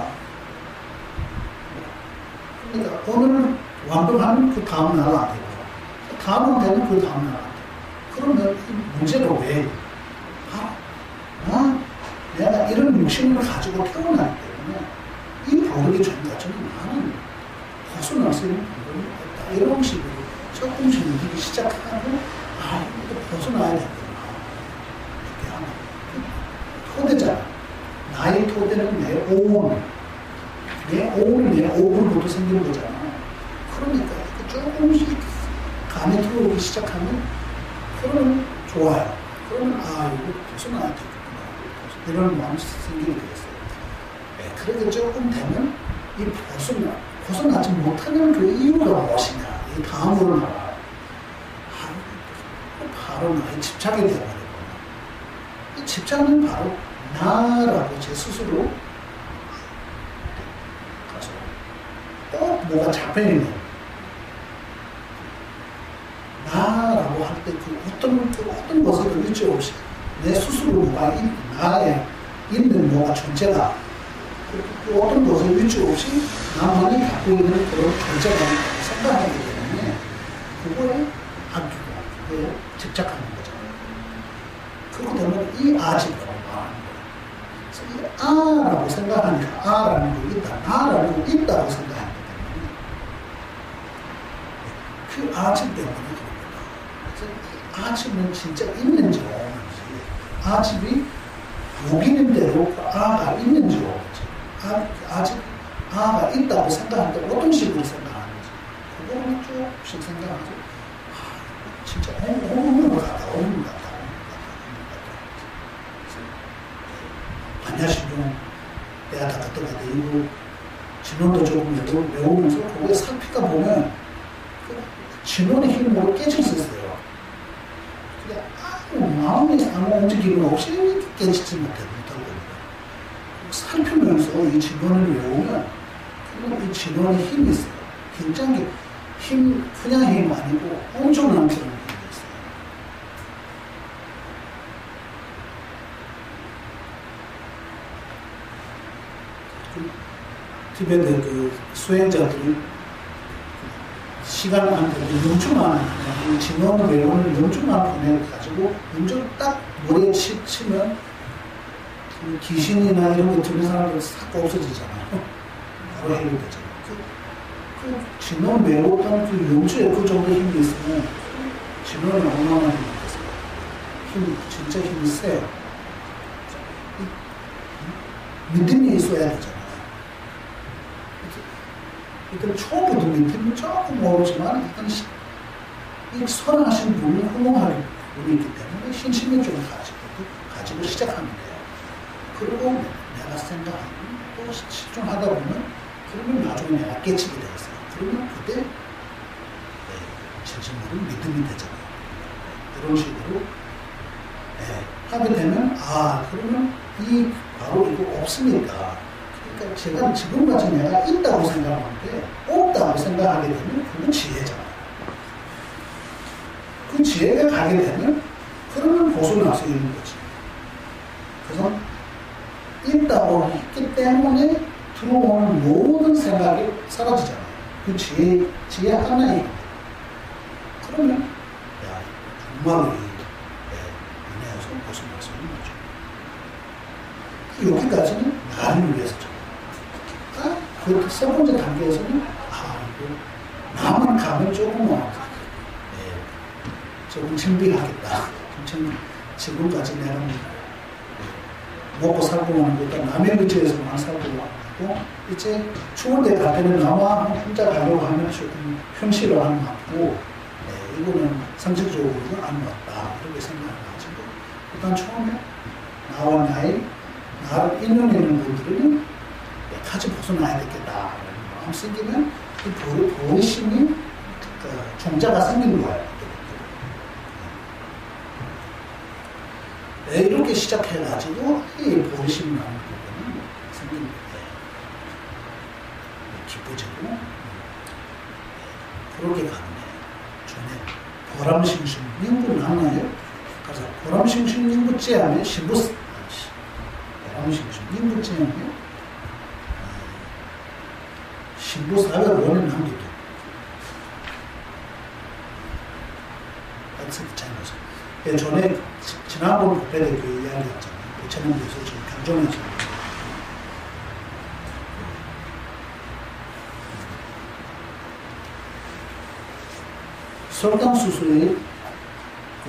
그러니까 오늘 완벽하면 그 다음 날 안 되고 다음은 되면 그 다음 날 안 되고 그러면 이 문제가 왜? 내가 이런 욕심을 가지고 태어나기 때문에 이 버릇이 전까지는 나는 벗어날 수 있는 방법이 없다. 이런 식으로 조금씩 느끼기 시작하고 이거 벗어나야 되구나. 이렇게 하는 토대잖아. 나의 토대는 내 오온. 내 오온이 내 오온부터 생기는 거잖아. 그러니까 조금씩 감이 들어오기 시작하면 그러면 좋아요. 그러면 이거 벗어나야 되겠구나. 이런 마음이 생기게 되겠어요. 그렇게 조금 되면 이 벗어나지 못하는 그 이유가 무엇이냐. 이 다음으로 나와. 바로 나의 집착이 되어버리고 이 집착은 바로 나라고 제 스스로 가서 꼭 뭐가 잡혀있는 나라고 할 때 그 어떤 것을 의지 없이 내 스스로 뭐가 나에 있는 뭐가 존재가 그 어떤 것을 의지 없이 나만이 갖고 있는 그런 존재가 생각하기 때문에 그거에 안기고 그거에 집착하는 거잖아요. 그렇기 때문에 이 아집과 나라는 거 있다. 나라는 거 있다고 생각하기 때문에 그 아침 때문에 그럽니다. 아침은 진짜 있는지 없는지, 아침이 여기는 대로 아가 있는지 없는지, 아직 아가 있다고 생각할 때 어떤 식으로 생각하는지 그거를 조금씩 생각하죠. 진짜 오는 것 같다. 반야신경 내가 다 그때가 되고 진원도 조금 외우면서 거기에 살피다 보면 그 진원의 힘으로 깨질 수 있어요. 근데 마음이 아무 움직임이 없이 깨지지 못하고 살피면서 이 진원을 외우면 이 진원의 힘이 있어요. 굉장히 그냥 힘 아니고 엄청난 그런 힘이 있어요. 티베트 그 수행자들이 시간 안 되고 영주만 진원 외로는 영주만 보내가지고 영주 딱 머리에 치면 귀신이나 이런 거 들은 사람들 싹 없어지잖아요. 바로 해결되잖아요. 그 진원 외로던 그 영주에 그 정도 힘이 있으면 진원이 얼마나 힘이 있어요. 힘이 진짜 힘이 세요. 믿음이 있어야 되잖아요. 일단 처음부터 믿음은 조금 모르지만 일단 이 선하신 분이 허용할 분이 있기 때문에 신심을 좀 가지고 시작하면 돼요. 그리고 내가 생각하는 또 실종하다 보면 그러면 나중에 내가 깨치게 되겠어요. 그러면 그때 진심으로 믿음이 되잖아요. 이런 식으로 하게 되면 그러면 이 바로 이거 없으니까 그러니까 제가 지금까지 내가 있다고 생각하는데 없다고 생각하게 되면 그건 지혜잖아요. 그 지혜가 가게 되면 그러면 벗어날 수 있는 거지. 그래서 있다고 했기 때문에 들어오는 모든 생각이 사라지잖아요. 그 지혜 하나에 그러면 정말로 은혜에서 벗어날 수 있는 거죠. 여기까지는 나를 위해서죠. 그 세 번째 단계에서는 이거 나만 가면 조금 준비하겠다. 지금까지 내가 먹고 살고 하는 것도 남의 근처에서만 살고 하고 이제 추운 데 갈 때는 나만 혼자 가려고 하면 조금 현실을 안 맞고 이거는 상식적으로는 안 맞다. 이렇게 생각해가지고 일단 처음에 나와 나를 인연하는 분들은 같이 벗어나야 되겠다. 마음 생기면 이 보이심이 종자가 생기는 거예요. 이렇게 시작해가지고 이 보이심이 나오는 부분은 생기는 거예요. 기뻐지고 그렇게 가는 거예요. 전에 보람싱싱 님분 하나요? 그래서 보람싱싱 님분째 하면 신부스 보람싱싱 님분째 하면 신부 사회를 원하는 한도도 that's the 전에 지난번 국회에 그 이야기 했잖아요. 부처님께서 지금 강정해서 설탕수수의 그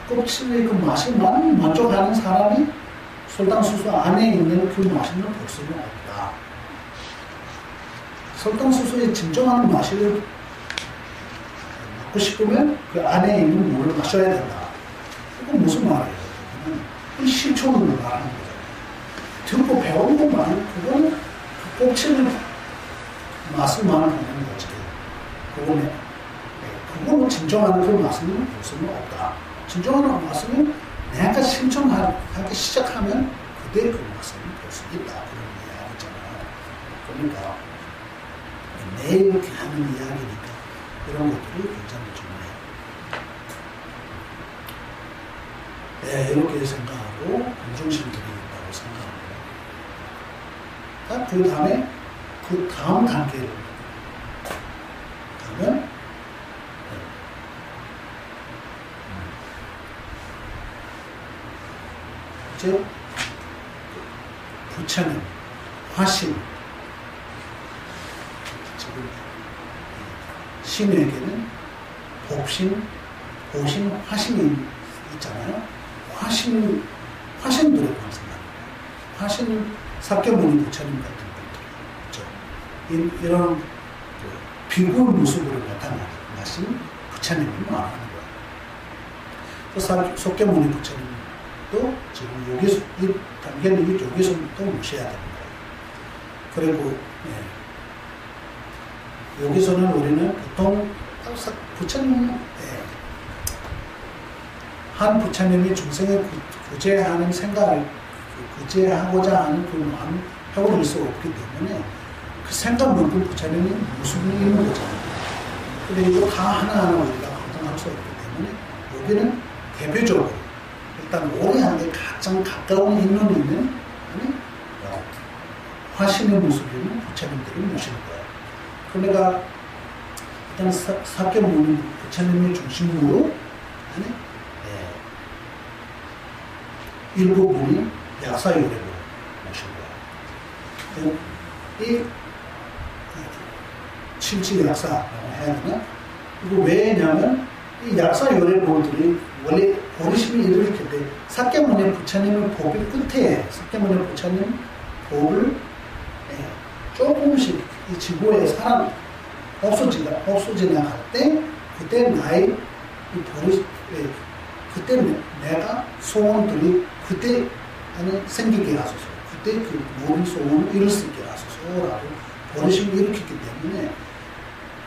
껍질의 그 맛에만 만족하는 사람이 설탕수수 안에 있는 그 맛은 볼 수는 없다. 설탕수수의 진정한 맛을 먹고 싶으면 그 안에 있는 물을 마셔야 된다. 이건 무슨 말이에요? 이 실천으로 말하는 거잖아요. 듣고 배우는 것만, 그거는 그 껍질을 맛을만 보는 거지. 그거는 진정한 그 맛을 볼 수는 없다. 진정한 맛은 내가 실천하기 시작하면 그때 그 맛을 볼 수 있다. 그런 이야기잖아요. 그러니까 매일 이렇게 하는 이야기니까 이런 것들이 굉장히 중요해요. 이렇게 생각하고 공정심들이 있다고 생각합니다. 그 다음에 그 다음 단계로 가면 이제 부처님 화신, 지금 신에게는 복신, 보신, 화신이 있잖아요. 화신들에 관한 생각입니다. 화신은 사케모니 부처님 같은 분들, 그렇죠? 이런 그 비굴 모습으로 나타나신 부처님을 말하는 거예요. 석계모니 부처님도 지금 여기서, 이 단계는 여기서부터 모셔야 됩니다. 그리고, 여기서는 우리는 보통 부처님, 한 부처님이 중생을 구제하는 생각을, 구제하고자 하는 그 마음을 해버릴 수 없기 때문에 그 생각만큼 부처님이 무슨 일이 있는 거잖아요. 근데 이거 다 하나하나 우리가 감당할 수 없기 때문에 여기는 대표적으로 일단 오래 한 게 가장 가까운 인연이 있는 화신의 모습이 있는 부처님들을 모시는 거예요. 그러니까 일단 사케모니 부처님의 중심으로 일부분이 약사요래로 모신 거예요. 이 칠치 약사라고 해야 되나? 이거 왜냐면 이 약사요래보들이 원래 보리심이 이렇게 돼. 사케모니 부처님의 법의 끝에 사케모니 부처님 법을 조금씩 이 지구에 사람 없어지나 갈 때 그때 나의 이 버리 그때 내가 소원들이 그때 안에 생기게 하소서. 그때 그 모든 소원을 이룰 수 있게 하소서라고 버리심을 일으켰기 때문에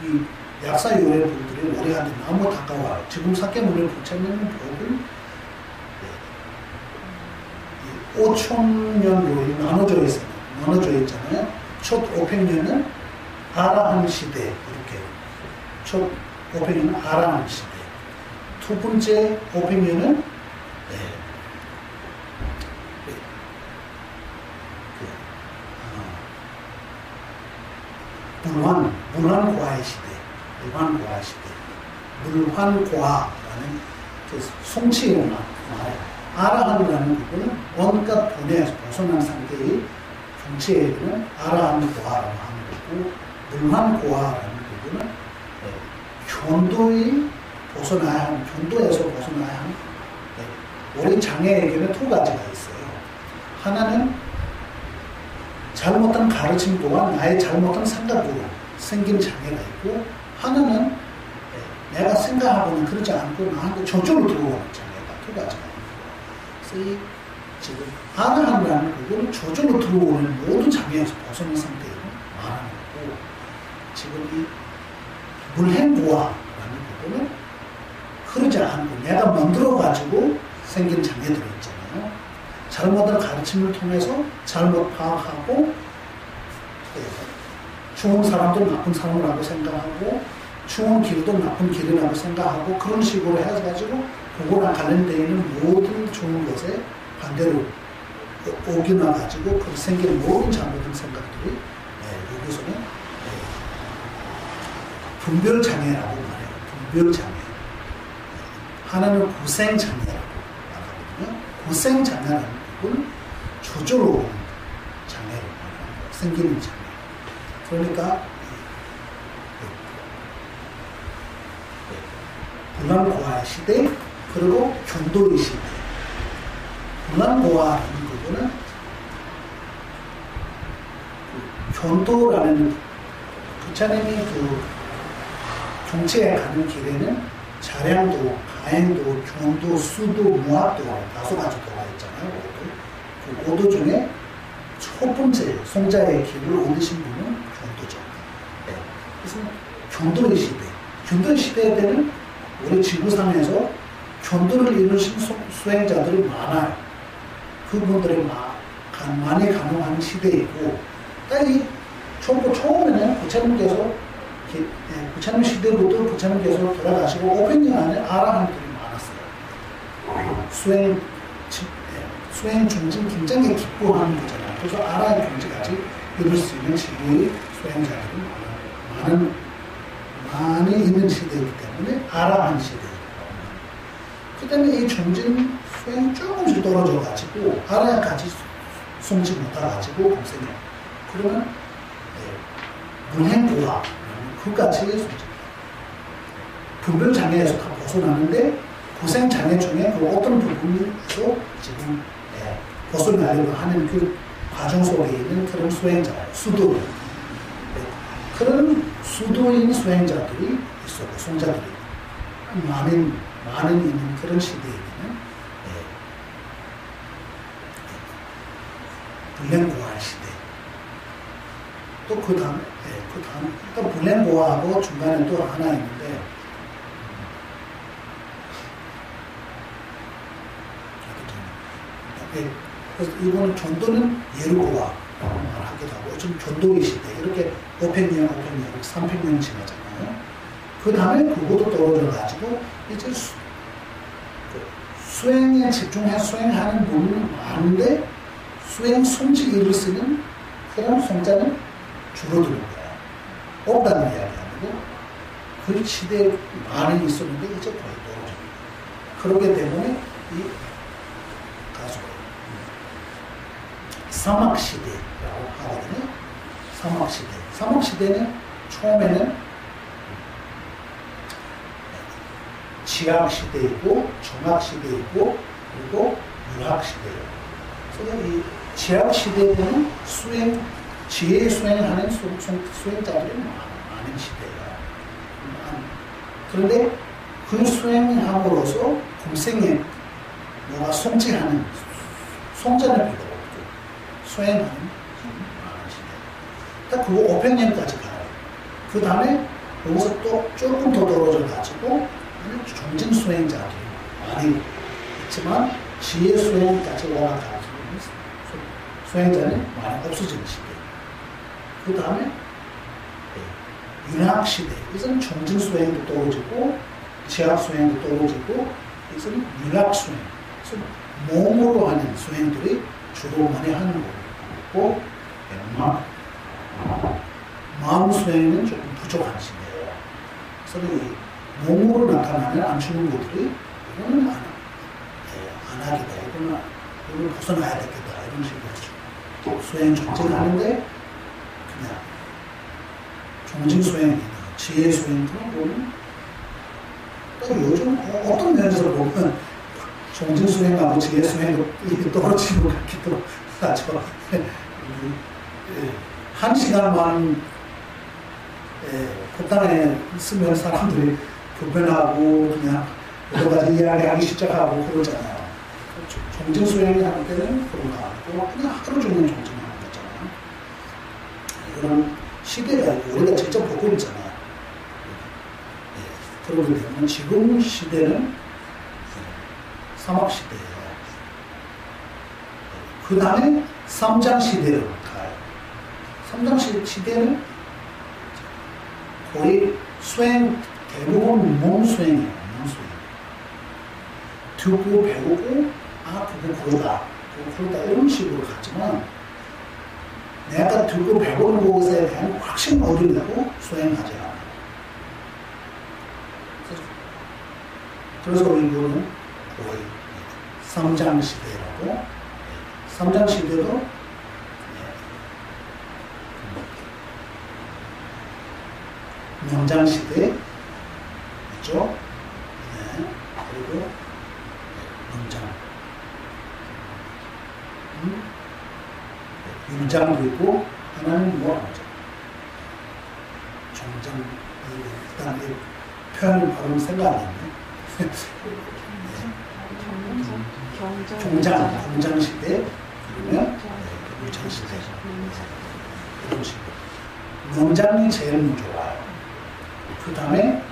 이 약사요래 분들이 우리한테 너무 가까워요. 지금 사케모니 부처님의 법을 5,000년로 나눠져 있잖아요. 첫 500년은 아라한 시대 이렇게 첫 500년은 아라한 시대. 두 번째 500년은 물환과의 시대. 물환과의 시대. 물환과라는 그 성취의 말이에요. 아라한이라는 부분은 온갖 분야에서 벗어난 상태의 정치에는 아라한과라고 하는 거고, 물환과라는 부분은 견도에서 벗어나야 하는 우리 장애에게는 두 가지가 있어요. 하나는 잘못한 가르침 또한 나의 잘못한 생각으로 생긴 장애가 있고, 하나는 내가 생각하고는 그러지 않고 나한테 저절로 들어오는 장애가 두 가지가 있어요. 그래서 이 지금 아라한이라는 부분은 저절로 들어오는 모든 장애에서 벗어난 상태로 말하는 거고, 지금 이 물행고화라는 부분은 그러지 않고 내가 만들어가지고 생긴 장애들이 있잖아요. 잘못한 가르침을 통해서 잘못 파악하고, 좋은 사람도 나쁜 사람이라고 생각하고, 좋은 길도 나쁜 길이라고 생각하고, 그런 식으로 해가지고 그거랑 관련되어 있는 모든 좋은 것에 반대로 오기나가지고 그 생기는 모든 잘못된 생각들이 여기서는 분별장애라고 말해요. 분별장애. 하나는 구생장애라고 말하거든요. 구생장애라는 부분은 저절로 오는 장애를 말하는 거예요. 생기는 장애. 그러니까 불안고아의 시대, 그리고 견도의 시대. 불안고아라는 부분은 견도라는 부처님이 그 경치에 가는 길에는 자량도, 가행도, 견도, 수도, 무학도 다섯 가지 도가 있잖아요. 그 5도 중에 첫 번째 성자의 길을 얻으신 분은 견도죠. 네. 그래서 견도의 시대. 견도의 시대에 때는 우리 지구상에서 견도를 이루신 수행자들이 많아요. 그분들이 많이 가능한 시대이고, 이 처음에는 부처님께서 부처님 시대부터 부처님께서 돌아가시고 500년 안에 아라한들이 많았어요. 수행 중진 굉장히 기뻐하는 거잖아요. 그래서 아라한 경지까지 이룰 수 있는 시대의 수행자들이 많이 있는 시대이기 때문에 아라한 시대예요. 그 다음에 이 중진 수행이 조금씩 떨어져가지고 아라한까지 숨지 못해가지고 공생에 그러면 문행보화 그까지 손자입니다. 분별장애에서 다 벗어나는데 고생장애 중에 그 어떤 부분에서 지금 벗어나려고 하는 그 과정 속에 있는 그런 수행자예요. 수도인. 그런 수도인 수행자들이 있었고 성자들이 많은 있는 그런 시대에는 불행고할 시대. 또 그 다음에 또 불행고하고 중간에 또 하나 있는데 그래서 이거는 전도는 예루고와 말하기도 하고 좀 전도의 시대 이렇게 500년, 300년 지나잖아요. 그 다음에 그것도 떨어져가지고 이제 수행에 집중해서 수행하는 분은 많은데 수행 성질을 쓰는 그런 성자는 줄어드는 거예요. 없다는 이야기 아니고 그 시대에 많이 있었는데 이제 거의 떨어집니다. 그렇기 때문에 이 사막시대라고 하거든요. 사막시대. 사막시대는 처음에는 지학시대이고 정학시대이고 그리고 유학시대예요. 그래서 이 지학시대에는 지혜 수행하는 수행자들이 많은 시대예요. 그런데 그 수행함으로써 공생에 뭐가 성취하는 성전을 필요가 없고 수행하는 많은 시대. 딱 그거 500년까지 가요. 그 다음에 여기서 또 조금 더 떨어져가지고 정진 수행자들이 많이 있지만 지혜 수행까지 올라가서 수행자는 많이 없어지는 시대. 그 다음에 윤학 시대. 이것은 정진 수행도 떨어지고 지학 수행도 떨어지고 이것은 윤학 수행. 그래서 몸으로 하는 수행들이 주로 많이 하는 거고 마음 수행은 조금 부족한 시대예요. 그래서 이 몸으로 나타나는 안 주는 것들이 이거는 안 하겠다. 이거는 벗어나야 되겠다. 이런 식으로 수행 정진하는데 그냥 정진 수행이나 지혜 수행 그런 거는 또 요즘 어떤 면에서 보면 정진 수행하고 지혜 수행이 떨어지는 것 같기도 하죠. 한 시간만 법당에 있으면 사람들이 불편하고 그냥 여러 가지 이야기하기 시작하고 그러잖아요. 정진 수행하는 때는 그런 거 아니고 그냥 하루 종일 정진하는 거잖아요. 이런 시대가 우리가 직접 보고 있잖아요. 그러기 때문에 지금 시대는 사막시대예요. 그 다음에 삼장시대로 가요. 삼장시대는 거의 수행, 대부분 몸수행이에요. 몸수행. 듣고 배우고, 그거 그러다. 이런 식으로 갔지만, 내가 듣고 배우는 것에 대한 확신 얻으려고 수행하지 않아요. 그래서 이거는 거의 삼장시대라고, 삼장시대도 명장시대 있죠? 네. 그리고 명장. 윤장도 있고 하나는 뭐 하죠? 정장. 일단 이 표현을 바로 생각 안 했네. 경장시대, 그러면 유창시대. 이런 식으로. 명장이 제일 좋아요. 그 다음에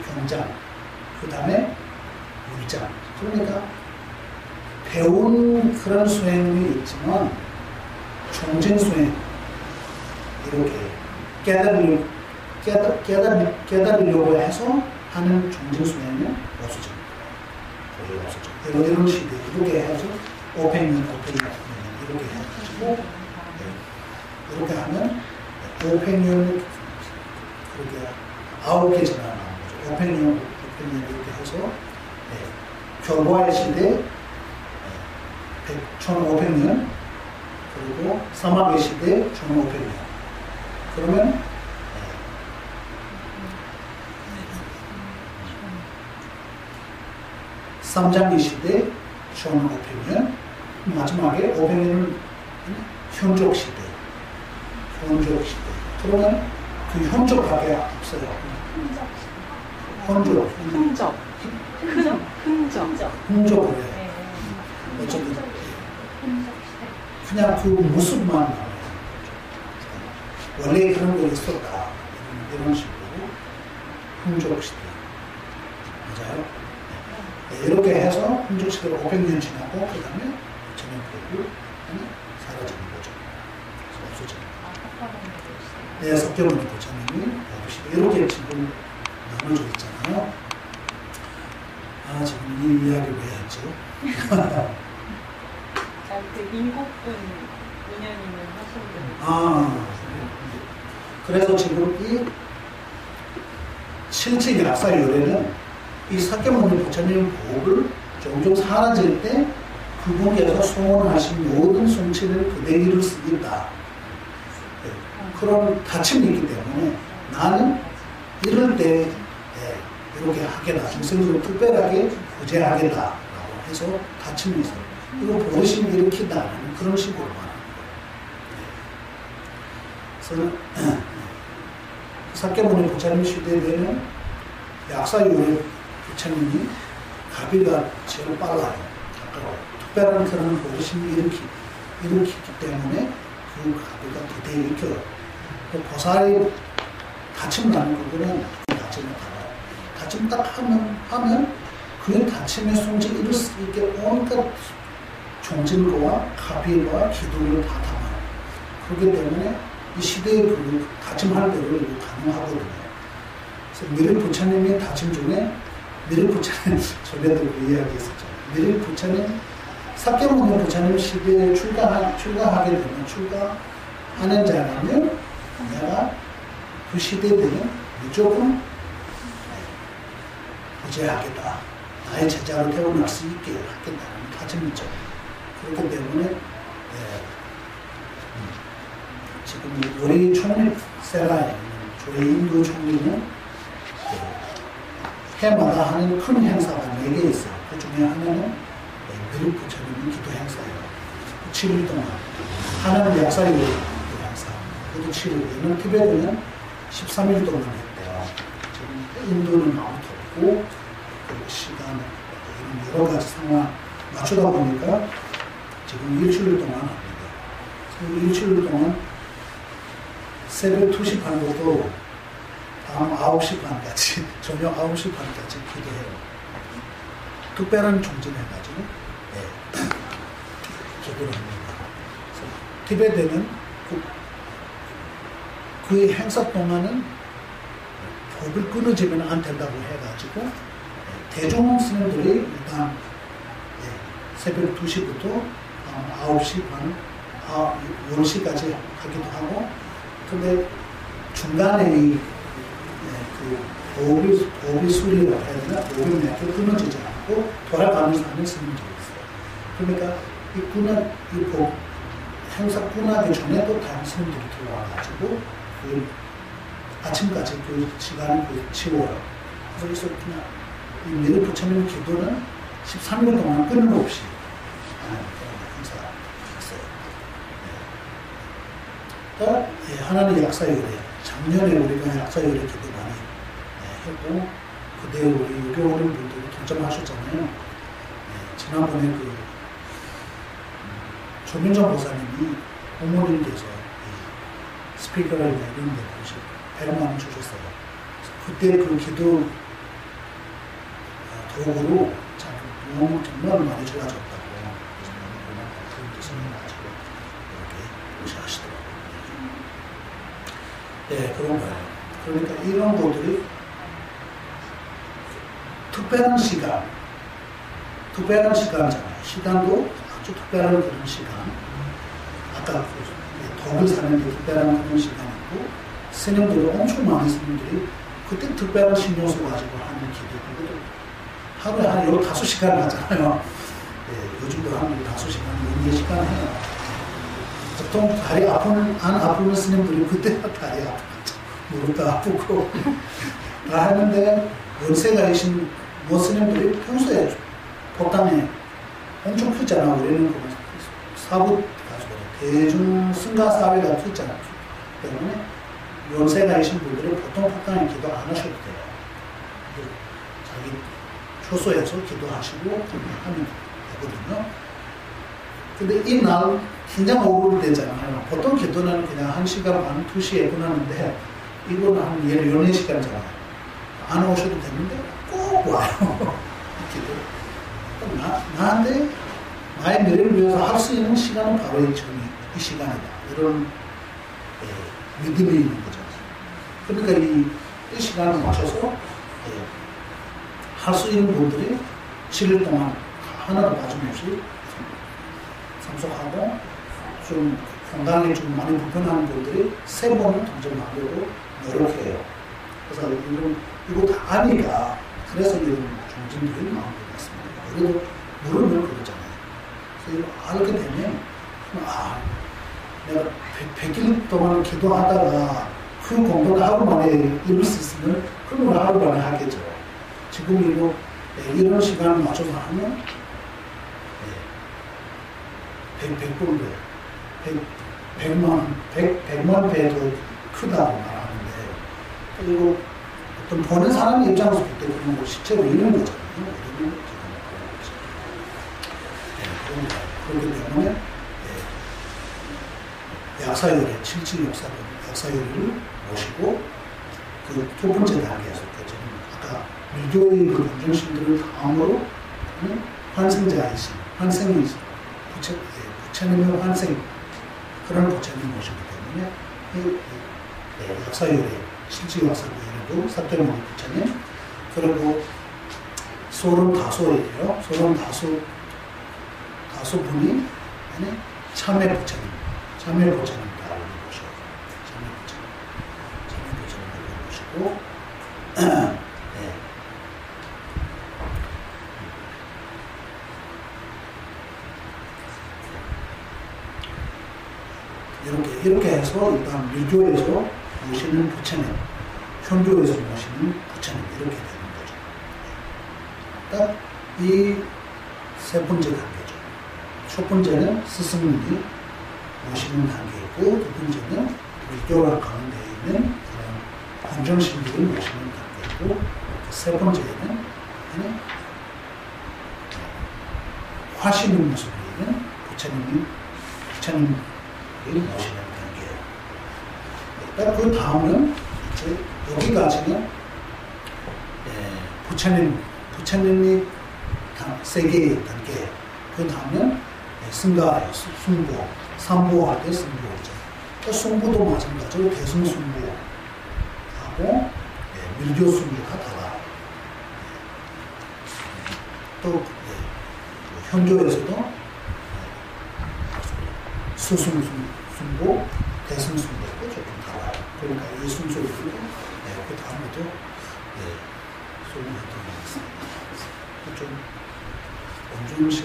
경장, 그 다음에 물장. 그러니까 배운 그런 수행이 있지만 정진 수행 이렇게 깨달으려고 해서 하는 정진 수행은 없어집니다. 거의 없어져. 이런 시대 이렇게 해서 500년 이렇게 해가지고 이렇게 하면 500년 그렇게 9개 전화 나온 거죠. 500년 이렇게 해서 결과의 시대 1500년 그리고 사막의 시대 1500년. 그러면 삼장기 시대 1500년, 마지막에 500년은 현족 시대. 현족 시대. 그러면 그 현족밖에 없어요. 현족. 흔적. 흔적. 흔적을 해. 어쨌든 그냥 그 모습만 나와요. 원래 그런 거 있었다. 이런 식으로 흔적 시대. 맞아요? 네, 이렇게 해서 흔적 시대로 500년 지나고 그 다음에 전염병이 사라지는 거죠. 없어지는 거죠. 네, 석경원이 도착님이 이렇게 지금 나눠져 있잖아요. 아, 지금 이 이야기 왜 했죠? 그 7분 인연이면 하시는 아, 그래서 지금 이 실제 약사 요래는 이 사케모니 부처님 보호를 종종 사라질 때 그분께서 소원하신 모든 성취를 그대로 이룰 수 있다. 네, 그런 가침이 있기 때문에 나는 이럴 때 이렇게 하겠다. 중생으로 특별하게 구제하겠다라고 해서 가침이 있어요. 이거 버릇을 일으킨다. 그런 식으로 말하는 거예요. 그래서 사케모니 부처님 시대에는 약사요리 부처님이 가비가 제일 빨라요. 특별한 그런 버릇을 일으키기 때문에 그 가비가 그대로 일으켜요. 보살이 다침 나는 그거는 다침을 달아요. 다침 딱 하면 그 다침의 성질을 이룰 수 있게 온갖 종진과 가비와 기도를 다 담아요. 그렇기 때문에 이 시대의 그 다짐할 때를 가능하거든요. 그래서 미륵 부처님의 다짐 중에 미륵 부처님 저번에도 그 이야기 있었죠. 미륵 부처님 사케모니 부처님 시대에 출가하게 되면 출가하는 자라면 내가 그 시대에 되면 무조건 구제하겠다. 나의 제자로 태어날 수 있게 하겠다는 다짐이죠. 그렇기 때문에 지금 우리 총리 세라에 저희 인도 총리는 해마다 하는 큰 행사가 4개 있어요. 그 중에 하나는 미륵 부처님 기도 행사예요. 7일 동안 하나는 약사의 기도 행사. 그것도 7일. 티베트는 13일 동안 했대요. 지금 인도는 아무도 없고 그 시간 이런 여러 가지 상황 맞추다 보니까 지금 일주일 동안 합니다. 일주일 동안 새벽 2시 반부터 밤 9시 반까지, 저녁 9시 반까지 기도해요. 특별한 정진해가지고, 기도를 합니다. 티베트는 그 행사 동안은 법을 끊어지면 안 된다고 해가지고, 대중 스님들이 일단 새벽 2시부터 9시 반, 10시까지 하기도 하고, 근데 중간에 그 법이 수리라고 해야 되나? 법이 몇 개 끊어지지 않고 돌아가면서 하는 스님들이 있어요. 그러니까 이 법 행사 끝나기 전에 또 다른 스님들이 들어와가지고 그 아침까지 그 시간을 치워요. 그래서 그냥 이 미륵 부처님 기도는 13일 동안 끊임없이 하는 그런 행사가 있어요. 하나는 약사요리. 작년에 우리가 약사요리 기도 많이 했고, 그때 우리 유교원들 분들이 동참하셨잖아요. 지난번에 그 조민정 보사님이 부모님께서 스피커를 이런 데 보시 100만 원 주셨어요. 그때 그 기도 도구로 참 정말 많이 좋아졌다고. 그래서 그런 뜻을 가지고 이렇게 무시하시더라고요. 네, 그런 거예요. 그러니까 이런 것들이 특별한 시간이잖아요. 시간도 아주 특별한 그런 시간. 아까 덕을 사는데 특별한 그런 시간이고, 스님들도 엄청 많은 스님들이 그때 특별한 신경을 가지고 하는 기도. 하루에 한 15시간 하잖아요. 네, 요즘도 한 5시간, 4시간 해요. 보통 다리 안 아프는 스님들이 그때 다리 아프겠죠. 무릎도 아프고 다 하는데 연세가 계신 뭐 스님들이 평소에 법당에 엄청 크잖아. 우리는 사부 가지고 대중 승가 사회가 크잖아. 때문에 연세가 계신 분들이 보통 법당에 기도 안 하셔도 돼요. 자기 효소에서 기도하시고 하면 되거든요. 근데 이 날 긴장 오를 때잖아요. 보통 기도는 그냥 1시간 반, 2시에 끝나는데 이거는 한 연애 시간잖아요. 안 오셔도 되는데 꼭 와요. 기도. 나한테 나의 미래를 위해서 할 수 있는 시간은 바로 이 시간이다. 이런 믿음이 있는 거죠. 그러니까 이 시간을 맞춰서 할 수 있는 분들이 7일 동안 하나도 빠짐없이 참석하고 좀 건강에 좀 많이 불편한 분들이 3번을 동정하려고 노력해요. 그래서 이거 다 아니까 그래서 이런 종진들이 나온 것 같습니다. 그래도 물으면 그러잖아요. 그래서 이거 알게 되면 내가 100일 동안 기도하다가 그 공부를 하루 만에 이룰 수 있으면 그걸 하루 만에 하겠죠. 지금 이런 시간을 맞춰서 하면 100만 배 더 크다고 말하는데, 그리고 어떤 보는 사람 입장에서 볼 때 그런 거 실제로 이런 거잖아요. 그렇기 때문에 약사요리, 7칠 약사요리를 모시고 그 두 번째 단계에서 아까 밀교의 그 본정신들을 다음으로 환생자이신, 환생이신, 부처님의 환생, 그런 부처님 모시기 때문에 약사요리, 실질 약사요리도 사태모니 부처님, 그리고 35이에요. 35분이 참회 부처님, 참회 부처님 다 모셔요. 참회 부처님 모시고 이렇게 해서 일단 밀교에서 모시는 부처님, 현교에서 모시는 부처님 이렇게 되는 거죠. 딱 이 세 번째 단계죠. 첫 번째는 스승님이 모시는 단계이고, 두 번째는 밀교랑 가운데 있는 그런 공정신들을 모시는 단계이고, 세 번째는 화시는 모습을 있는 부처님을 모시는 단계예요. 그 다음은 이제 여기까지는 부처님이 세 개의 단계. 그 다음은 승가예요. 승부. 삼부할 때 승부죠. 또 승부도 마찬가지로 대승승부하고 밀교승부가 달라요. 또 현조에서도 수승승부, 대승승부도 조금 달라요. 그러니까 이 순서를 그 다음에도 소개하도록 하겠습니다. 좀 원중심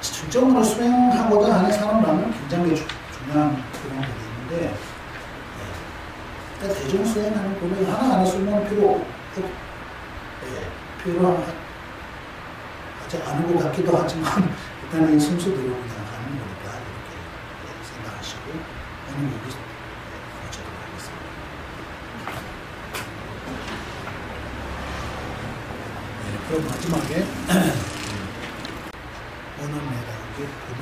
진정으로 수행하고자 하는 사람이라면 굉장히 중요한 그런 것이 있는데, 대중 수행하는 거는 하나하나 설명 필요하지 않은 것 같기도 하지만 일단 이 순서대로 그냥 가는 거니까 이렇게 생각하시고 오늘 여기서 마치도록 하겠습니다. 그럼 마지막에 오늘 내가 여기 보는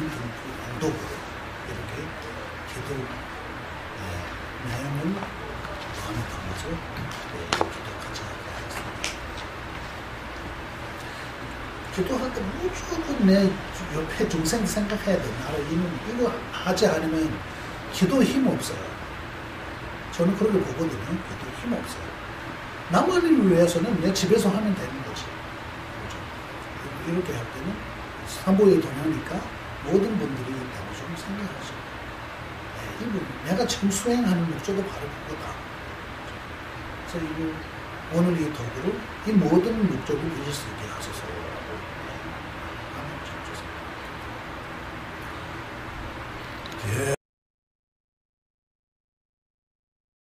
공독으로 이렇게 기도 내용을 마음에 담아서 기도 같이 하도록 하겠습니다. 기도할 때 무조건 내 옆에 중생 생각해야 돼. 나를 이거 하지 않으면 기도에 힘 없어요. 저는 그렇게 보거든요. 기도에 힘 없어요. 나만을 위해서는 내 집에서 하면 되는 거지. 그렇죠? 이렇게 할 때는 삼보의 동향이니까 모든 분들이 있다고 좀 생각하죠. 내가 지금 수행하는 목적도 바로 그거다. 그래서 오늘 이 도구를 이 모든 목적을 이룰 수 있게 하소서. 하면 참 좋습니다.